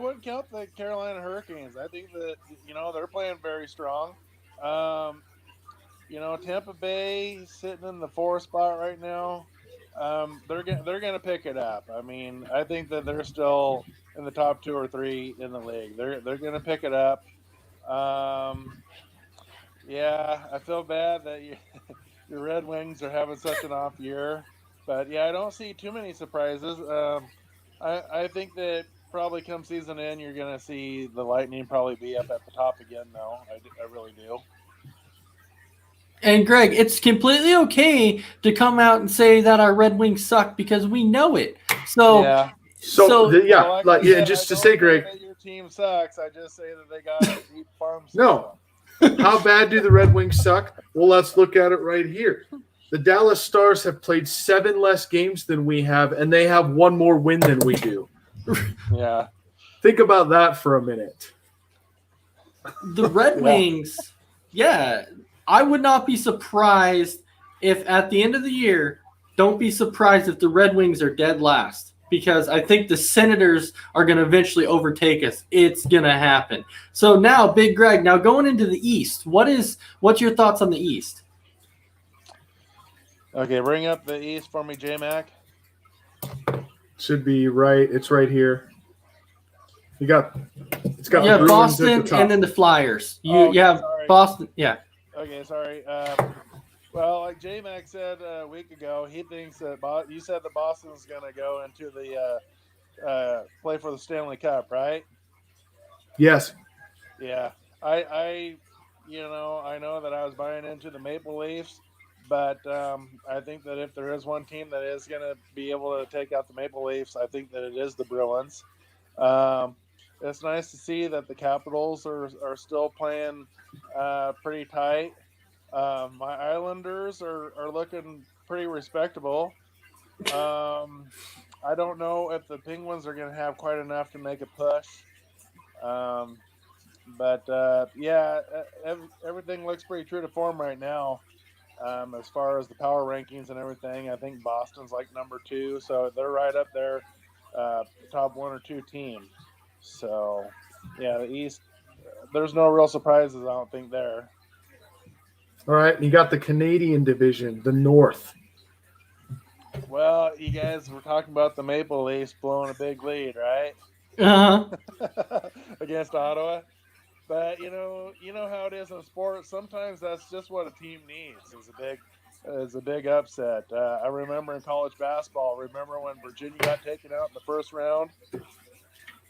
wouldn't count the Carolina Hurricanes. I think that they're playing very strong. Tampa Bay sitting in the 4th spot right now. They're gonna pick it up. I mean, I think that they're still in the top 2 or 3 in the league. They're gonna pick it up. Yeah, I feel bad that your Red Wings are having such an off year. But, yeah, I don't see too many surprises. I think that probably come season end, you're going to see the Lightning probably be up at the top again, though. I really do. And, Greg, it's completely okay to come out and say that our Red Wings suck, because we know it. So, yeah. Just to say, Greg. That your team sucks. I just say that they got a deep farm system. No. How bad do the Red Wings suck? Well, let's look at it right here. The Dallas Stars have played 7 less games than we have, and they have 1 more win than we do. Yeah. Think about that for a minute. The Red Wings, I would not be surprised if at the end of the year, don't be surprised if the Red Wings are dead last. Because I think the Senators are going to eventually overtake us. It's going to happen. So now, Big Greg, now going into the East, what's your thoughts on the East? Okay, bring up the East for me, J-Mac. Should be right. It's right here. It's got the Boston at the top. And then the Flyers. You have sorry. Boston. Yeah. Okay, sorry. Well, like J-Mac said a week ago, he thinks that you said that Boston's going to go into the play for the Stanley Cup, right? Yes. Yeah. I know that I was buying into the Maple Leafs, but I think that if there is one team that is going to be able to take out the Maple Leafs, I think that it is the Bruins. It's nice to see that the Capitals are still playing pretty tight. My Islanders are looking pretty respectable. I don't know if the Penguins are going to have quite enough to make a push. Everything looks pretty true to form right now. As far as the power rankings and everything, I think Boston's like number 2, so they're right up there, top 1 or 2 team. So, yeah, the East, there's no real surprises, I don't think there. All right, you got the Canadian division, the North. Well, you guys were talking about the Maple Leafs blowing a big lead, right? Uh-huh. Against Ottawa. But you know how it is in sports. Sometimes that's just what a team needs is a big upset. I remember in college basketball. Remember when Virginia got taken out in the first round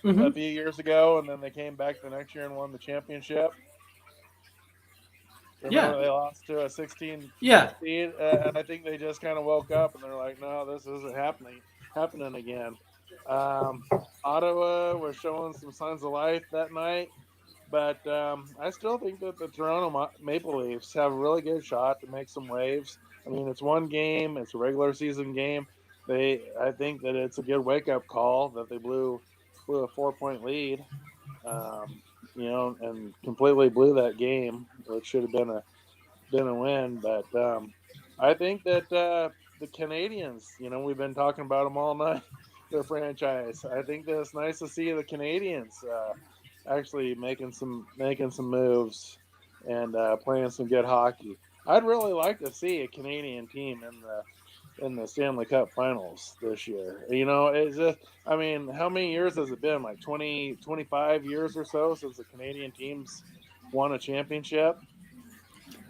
a few years ago, and then they came back the next year and won the championship. Remember they lost to a 16 seed, and I think they just kind of woke up and they're like, "No, this isn't happening again." Ottawa was showing some signs of life that night. But I still think that the Toronto Maple Leafs have a really good shot to make some waves. I mean, it's one game. It's a regular season game. I think that it's a good wake-up call that they blew a 4-point lead, and completely blew that game, which should have been a win. But I think that the Canadians, we've been talking about them all night, their franchise. I think that it's nice to see the Canadians actually making some moves and playing some good hockey. I'd really like to see a Canadian team in the Stanley Cup Finals this year. It's just, I mean, how many years has it been? Like 20, 25 years or so since the Canadian teams won a championship?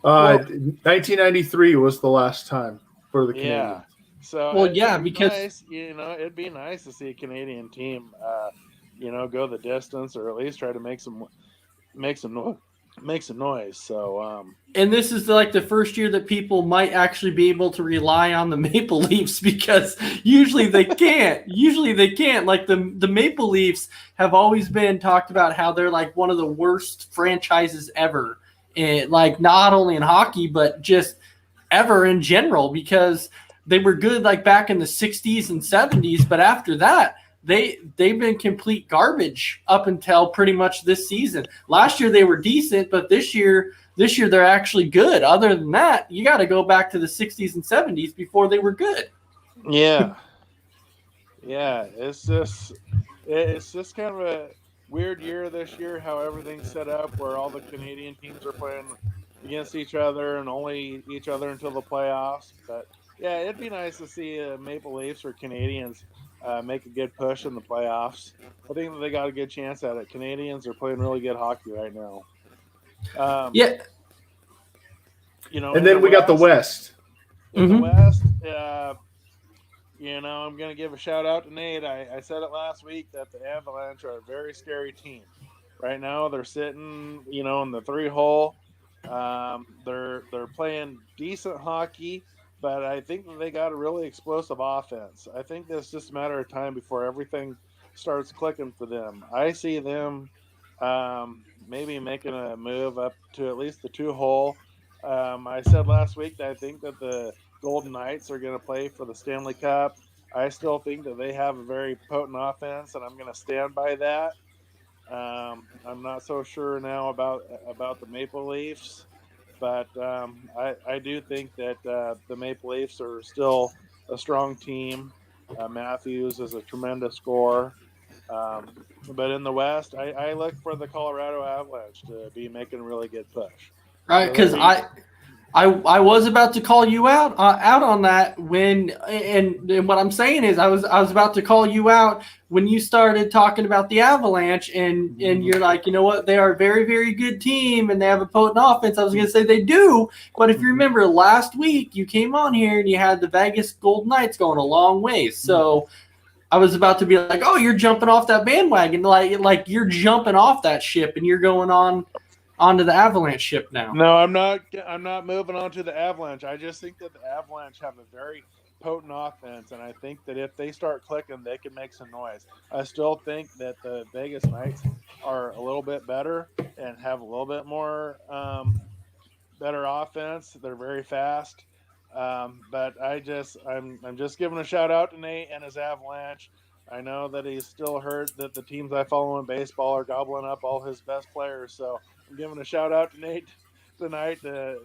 1993 was the last time for the Canadians. Yeah. So because it'd be nice to see a Canadian team go the distance or at least try to make some noise. So and this is like the first year that people might actually be able to rely on the Maple Leafs, because usually they can't. Like the Maple Leafs have always been talked about how they're like one of the worst franchises ever, like not only in hockey but just ever in general, because they were good like back in the 60s and 70s, but after that they've been complete garbage up until pretty much this season. Last year they were decent, but this year they're actually good. Other than that, you got to go back to the 60s and 70s before they were good. Yeah. It's just kind of a weird year this year, how everything's set up, where all the Canadian teams are playing against each other and only each other until the playoffs. But yeah, it'd be nice to see Maple Leafs or Canadians make a good push in the playoffs. I think that they got a good chance at it. Canadians are playing really good hockey right now. And then we got the West. In the West, I'm going to give a shout out to Nate. I said it last week that the Avalanche are a very scary team. Right now, they're sitting, in the 3-hole. They're playing decent hockey, but I think that they got a really explosive offense. I think it's just a matter of time before everything starts clicking for them. I see them maybe making a move up to at least the 2-hole. I said last week that I think that the Golden Knights are going to play for the Stanley Cup. I still think that they have a very potent offense, and I'm going to stand by that. I'm not so sure now about the Maple Leafs, but I do think that the Maple Leafs are still a strong team. Matthews is a tremendous scorer. But in the West, I look for the Colorado Avalanche to be making a really good push. Right, because I was about to call you out on that and what I'm saying is I was about to call you out when you started talking about the Avalanche and you're like, you know what, they are a very, very good team and they have a potent offense. I was going to say they do, but if you remember last week you came on here and you had the Vegas Golden Knights going a long way. So I was about to be like, oh, you're jumping off that bandwagon, like you're jumping off that ship and you're going onto the Avalanche ship now. No, I'm not moving on to the Avalanche. I just think that the Avalanche have a very potent offense, and I think that if they start clicking, they can make some noise. I still think that the Vegas Knights are a little bit better and have a little bit more better offense. They're very fast. But I'm just giving a shout out to Nate and his Avalanche. I know that he's still hurt that the teams I follow in baseball are gobbling up all his best players. So I'm giving a shout out to Nate tonight to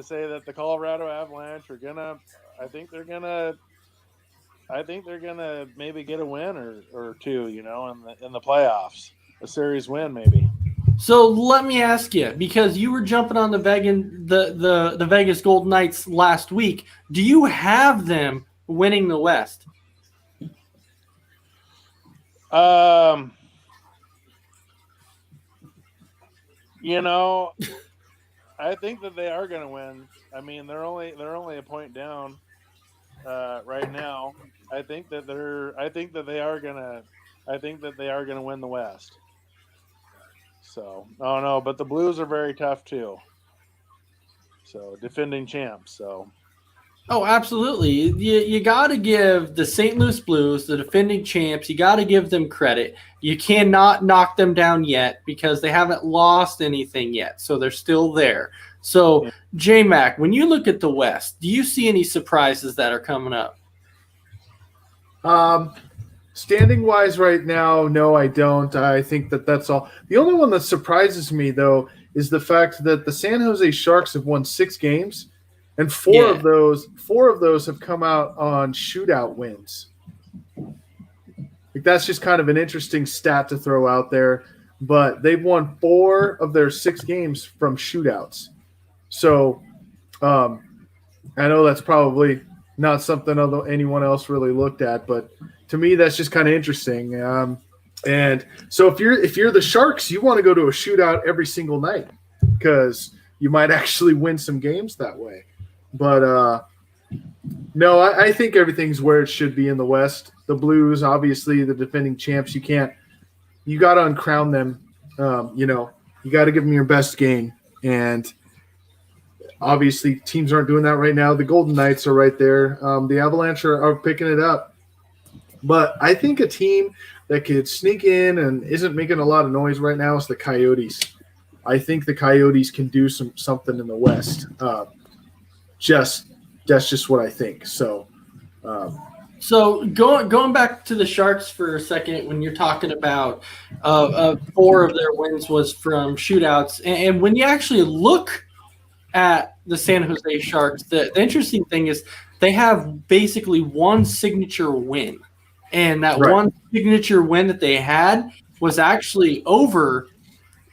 say that the Colorado Avalanche are gonna. I think they're gonna maybe get a win or two, in the playoffs, a series win maybe. So let me ask you, because you were jumping on the Vegas Golden Knights last week, do you have them winning the West? I think that they are going to win. I mean, they're only a point down right now. I think that they are going to win the West. So, but the Blues are very tough too. So, defending champs. So, oh, absolutely. You got to give the St. Louis Blues, the defending champs, you got to give them credit. You cannot knock them down yet because they haven't lost anything yet. So they're still there. So, J-Mac, when you look at the West, do you see any surprises that are coming up? Standing wise right now, no, I don't. I think that's all. The only one that surprises me, though, is the fact that the San Jose Sharks have won 6 games. And four of those have come out on shootout wins. Like, that's just kind of an interesting stat to throw out there. But they've won 4 of their 6 games from shootouts. So I know that's probably not something anyone else really looked at, but to me that's just kind of interesting. And so if you're the Sharks, you want to go to a shootout every single night because you might actually win some games that way. But no, I think everything's where it should be in the West. The Blues, obviously, the defending champs. You got to uncrown them. You got to give them your best game. And obviously, teams aren't doing that right now. The Golden Knights are right there. The Avalanche are picking it up. But I think a team that could sneak in and isn't making a lot of noise right now is the Coyotes. I think the Coyotes can do something in the West. That's just what I think. So, so going back to the Sharks for a second, when you're talking about 4 of their wins was from shootouts, and when you actually look at the San Jose Sharks, the interesting thing is they have basically one signature win, and that one signature win that they had was actually over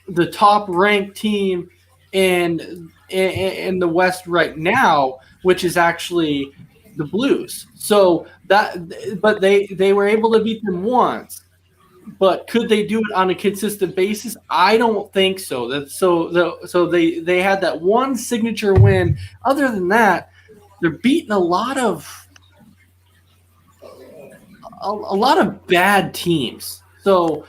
the top-ranked team in the West right now, which is actually the Blues. So but they were able to beat them once. But could they do it on a consistent basis? I don't think so. So they had that one signature win. Other than that, they're beating a lot of bad teams. So,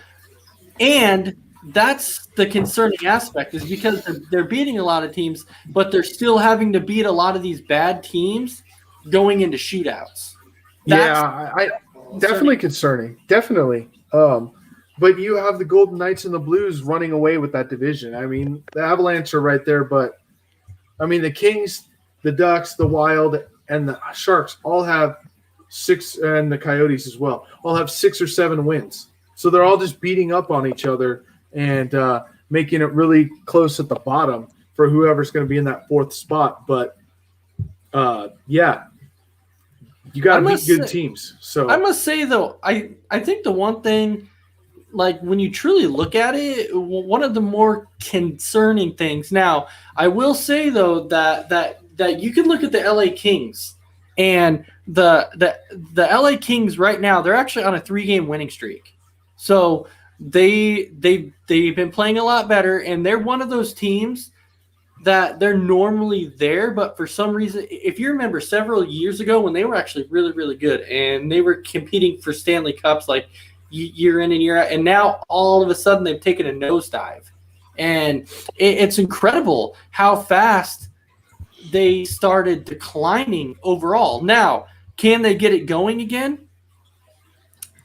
and that's the concerning aspect, is because they're beating a lot of teams, but they're still having to beat a lot of these bad teams going into shootouts. Definitely concerning. Definitely. But you have the Golden Knights and the Blues running away with that division. I mean, the Avalanche are right there, but I mean, the Kings, the Ducks, the Wild, and the Sharks all have 6, and the Coyotes as well, all have 6 or 7 wins. So they're all just beating up on each other and making it really close at the bottom for whoever's going to be in that 4th spot. But you got to beat good teams. So I must say, though, I think the one thing, like, when you truly look at it, one of the more concerning things. Now, I will say, though, that you can look at the LA Kings, and the LA Kings right now, they're actually on a 3-game winning streak. So they've been playing a lot better, and they're one of those teams that they're normally there, but for some reason, if you remember several years ago when they were actually really, really good and they were competing for Stanley Cups like year in and year out, and now all of a sudden they've taken a nosedive. And it's incredible how fast they started declining overall. Now, can they get it going again?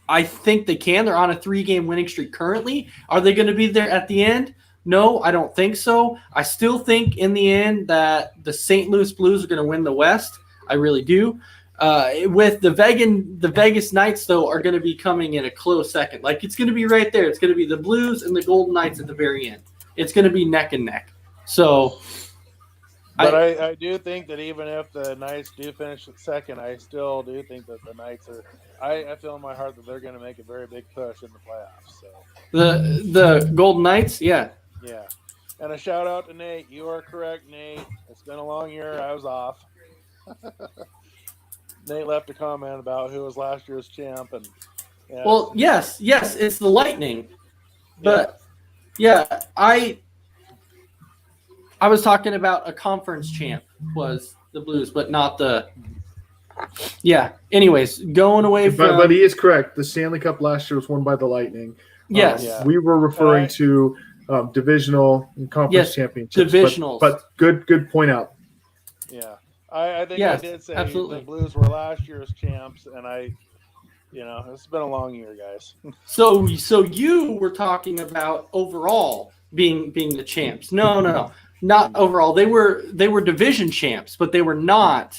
I think they can. They're on a 3-game winning streak currently. Are they going to be there at the end? No, I don't think so. I still think in the end that the St. Louis Blues are going to win the West. I really do. With the Vegas Knights, though, are going to be coming in a close second. Like, it's going to be right there. It's going to be the Blues and the Golden Knights at the very end. It's going to be neck and neck. So, but I do think that even if the Knights do finish second, I still do think that the Knights are. I feel in my heart that they're going to make a very big push in the playoffs. So the Golden Knights, yeah. Yeah. And a shout out to Nate. You are correct, Nate. It's been a long year. I was off. Nate left a comment about who was last year's champ, and Well, yes, it's the Lightning, but I was talking about a conference champ was the Blues, but not the. Yeah. Anyways, going away from. But he is correct. The Stanley Cup last year was won by the Lightning. Yes. We were referring to divisional and conference championships. Divisionals. But good point out. Yeah. I think Yes, I did say absolutely. the Blues were last year's champs, and it's been a long year, guys. So you were talking about overall being the champs. No, not overall. They were division champs, but they were not.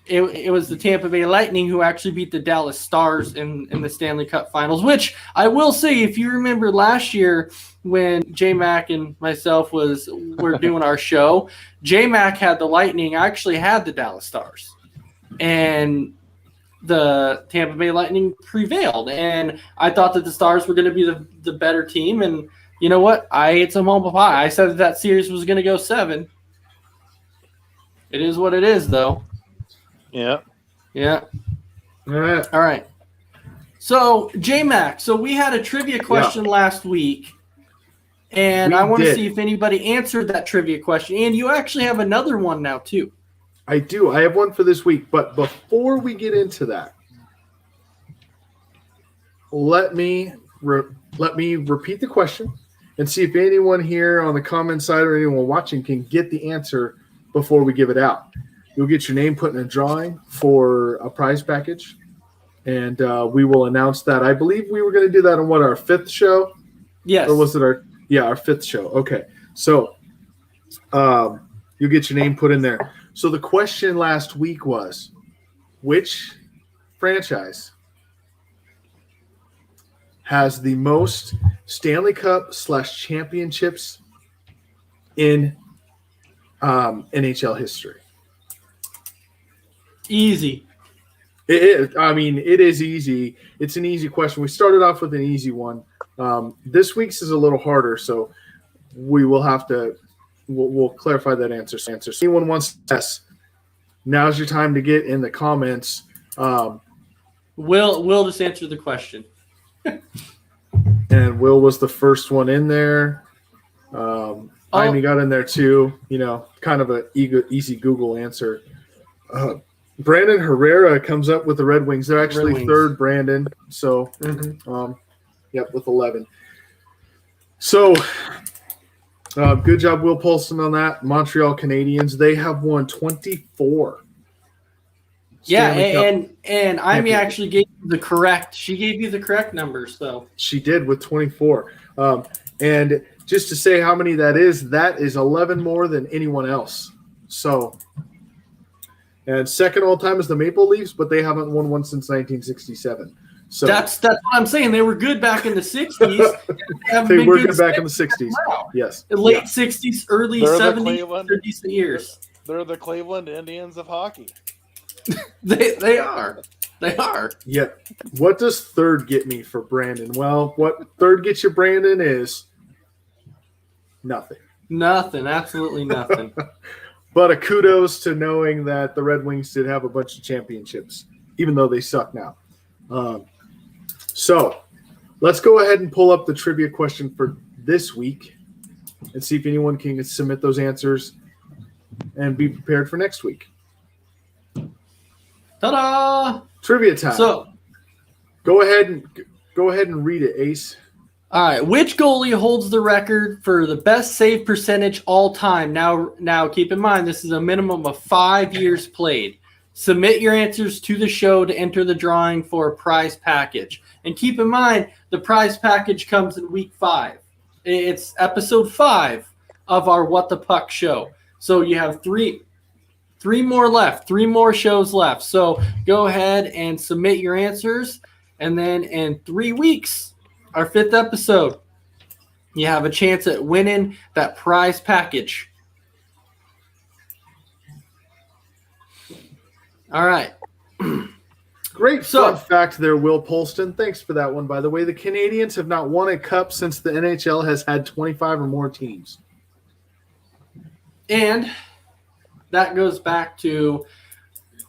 It was the Tampa Bay Lightning who actually beat the Dallas Stars in the Stanley Cup Finals, which I will say, if you remember last year when J-Mac and myself were doing our show, J-Mac had the Lightning. I actually had the Dallas Stars. And the Tampa Bay Lightning prevailed. And I thought that the Stars were going to be the better team. And you know what? I ate some humble pie. I said that series was going to go 7. It is what it is, though. Yeah. Yeah. All right. All right. So, J-Mac, we had a trivia question last week, and I want to see if anybody answered that trivia question. And you actually have another one now, too. I do. I have one for this week. But before we get into that, let me repeat the question and see if anyone here on the comment side or anyone watching can get the answer before we give it out. You'll get your name put in a drawing for a prize package, and we will announce that. I believe we were going to do that on our 5th show? Yes. Or was it our 5th show? Okay. So you'll get your name put in there. So the question last week was, which franchise has the most Stanley Cup / championships in NHL history? Easy. It is easy. It's an easy question. We started off with an easy one. This week's is a little harder, so we will have to we'll clarify that answer. So if anyone wants to guess, now's your time to get in the comments. Will just answer the question. And Will was the first one in there. Amy got in there too. Kind of an easy Google answer. Brandon Herrera comes up with the Red Wings. They're actually third, Brandon. So, with 11. So, good job, Will Paulson, on that. Montreal Canadiens, they have won 24. And Amy actually gave you the correct numbers, though. She did with 24. And just to say how many that is 11 more than anyone else. So, and second all time is the Maple Leafs, but they haven't won one since 1967. So that's what I'm saying. They were good back in the 60s. They were good back in the 60s. Yes. Late 60s, early 70s, they're decent years. They're the Cleveland Indians of hockey. They are. They are. Yeah. What does third get me for Brandon? Well, what third gets you, Brandon, is nothing. Nothing. Absolutely nothing. But a kudos to knowing that the Red Wings did have a bunch of championships, even though they suck now. So let's go ahead and pull up the trivia question for this week and see if anyone can submit those answers and be prepared for next week. Ta-da! Trivia time. So go ahead and read it, Ace. All right. Which goalie holds the record for the best save percentage all time? Now keep in mind, this is a minimum of 5 years played. Submit your answers to the show to enter the drawing for a prize package. And keep in mind, the prize package comes in week 5. It's episode 5 of our What the Puck show. So you have three more left, 3 more shows left. So go ahead and submit your answers. And then in 3 weeks, our 5th episode, you have a chance at winning that prize package. All right. Great fun fact there, Will Polston. Thanks for that one, by the way. The Canadians have not won a cup since the NHL has had 25 or more teams. And that goes back to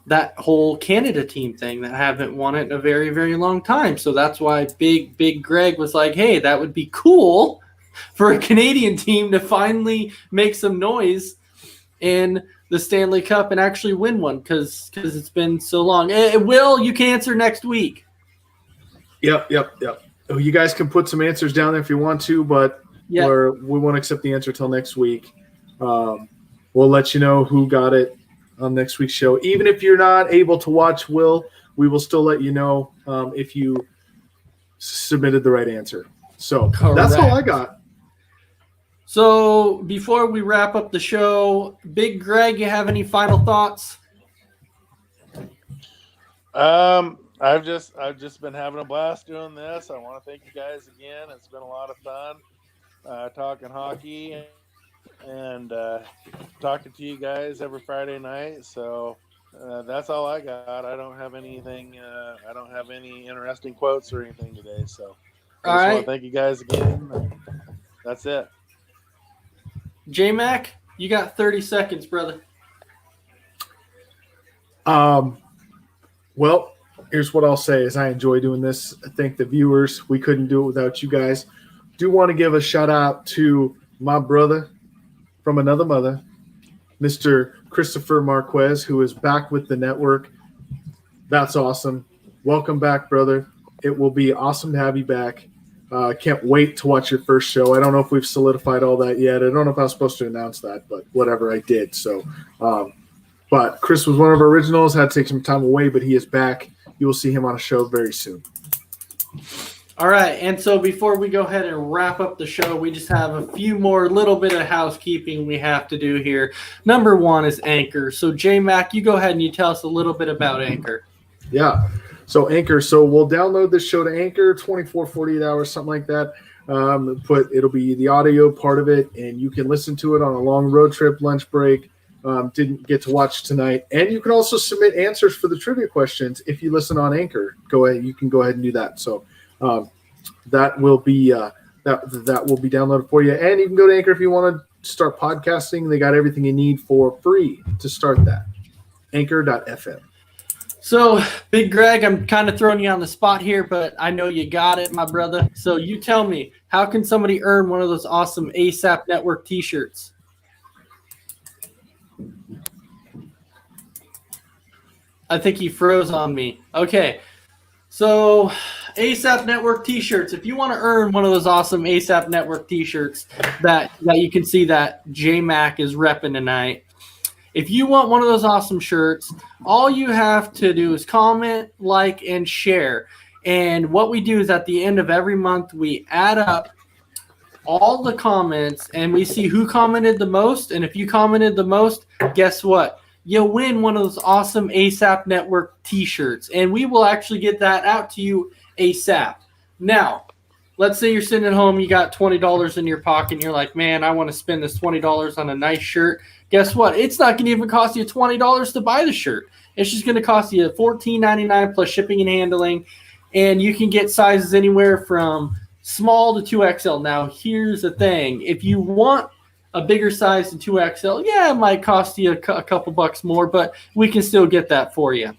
that whole Canada team thing that haven't won it in a very, very long time. So that's why Big Greg was like, hey, that would be cool for a Canadian team to finally make some noise in the Stanley Cup and actually win one because it's been so long. Will, you can answer next week. Yep. You guys can put some answers down there if you want to, but we won't accept the answer till next week. We'll let you know who got it on next week's show. Even if you're not able to watch Will, we will still let you know if you submitted the right answer. So That's all I got. So before we wrap up the show, Big Greg, you have any final thoughts? I've just been having a blast doing this. I want to thank you guys again. It's been a lot of fun talking hockey and talking to you guys every Friday night. So that's all I got. I don't have anything. I don't have any interesting quotes or anything today. So I just want to thank you guys again. That's it. J-Mac, you got 30 seconds, brother. Well, here's what I'll say is I enjoy doing this. I thank the viewers. We couldn't do it without you guys. Do want to give a shout out to my brother from another mother, Mr. Christopher Marquez, who is back with the network. That's awesome. Welcome back, brother. It will be awesome to have you back. Can't wait to watch your first show. I don't know if we've solidified all that yet. I don't know if I was supposed to announce that, but whatever, I did. So, but Chris was one of our originals, had to take some time away, but he is back. You will see him on a show very soon. All right, and so before we go ahead and wrap up the show, we just have a few more little bit of housekeeping we have to do here. Number one is Anchor. So, J-Mac, you go ahead and you tell us a little bit about Anchor. Yeah. So Anchor, so we'll download this show to Anchor, 24, 48 hours, something like that. It'll be the audio part of it, and you can listen to it on a long road trip, lunch break. Didn't get to watch tonight. And you can also submit answers for the trivia questions if you listen on Anchor. Go ahead, you can go ahead and do that. So that will be that will be downloaded for you. And you can go to Anchor if you want to start podcasting. They got everything you need for free to start that. Anchor.fm. So, Big Greg, I'm kind of throwing you on the spot here, but I know you got it, my brother. So you tell me, how can somebody earn one of those awesome ASAP Network t-shirts? I think he froze on me. Okay. So, ASAP Network t-shirts. If you want to earn one of those awesome ASAP Network t-shirts that you can see that J-Mac is repping tonight, if you want one of those awesome shirts, all you have to do is comment, like, and share. And what we do is at the end of every month, we add up all the comments and we see who commented the most. And if you commented the most, guess what? You'll win one of those awesome ASAP Network t-shirts. And we will actually get that out to you ASAP. Now, let's say you're sitting at home, you got $20 in your pocket, and you're like, man, I want to spend this $20 on a nice shirt. Guess what? It's not going to even cost you $20 to buy the shirt. It's just going to cost you $14.99 plus shipping and handling, and you can get sizes anywhere from small to 2XL. Now, here's the thing. If you want a bigger size than 2XL, yeah, it might cost you a couple bucks more, but we can still get that for you.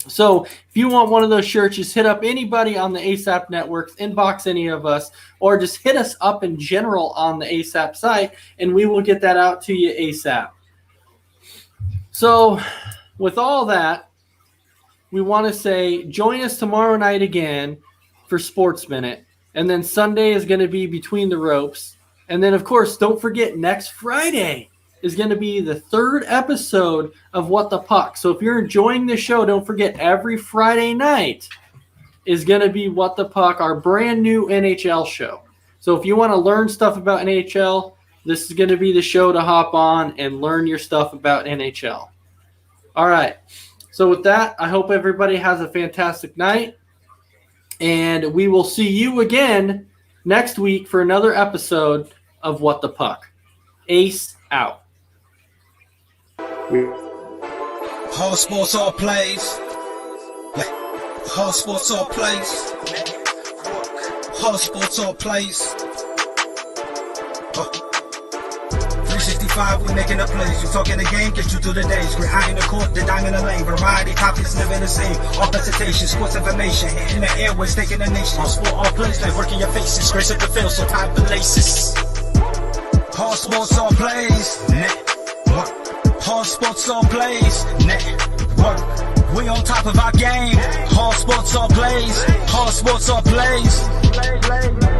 So if you want one of those shirts, just hit up anybody on the ASAP Networks, inbox any of us, or just hit us up in general on the ASAP site, and we will get that out to you ASAP. So with all that, we want to say join us tomorrow night again for Sports Minute, and then Sunday is going to be Between the Ropes. And then, of course, don't forget next Friday is going to be the third episode of What the Puck. So if you're enjoying this show, don't forget every Friday night is going to be What the Puck, our brand new NHL show. So if you want to learn stuff about NHL, this is going to be the show to hop on and learn your stuff about NHL. All right. So with that, I hope everybody has a fantastic night. And we will see you again next week for another episode of What the Puck. Ace out. All sports, all plays. All sports, all plays. All sports, all plays. 365, we making the plays. You talking the game, get you through the days. Great high in the court, the dime in the lane. Variety, topics, living the same. All presentation, sports information. Hitting the airways, taking the nation. All sport, all plays, like working your faces. Grace at the field, so tie the laces. All sports, all plays. Network. All sports, all plays. Network. We on top of our game. All sports, all plays. All sports, all plays.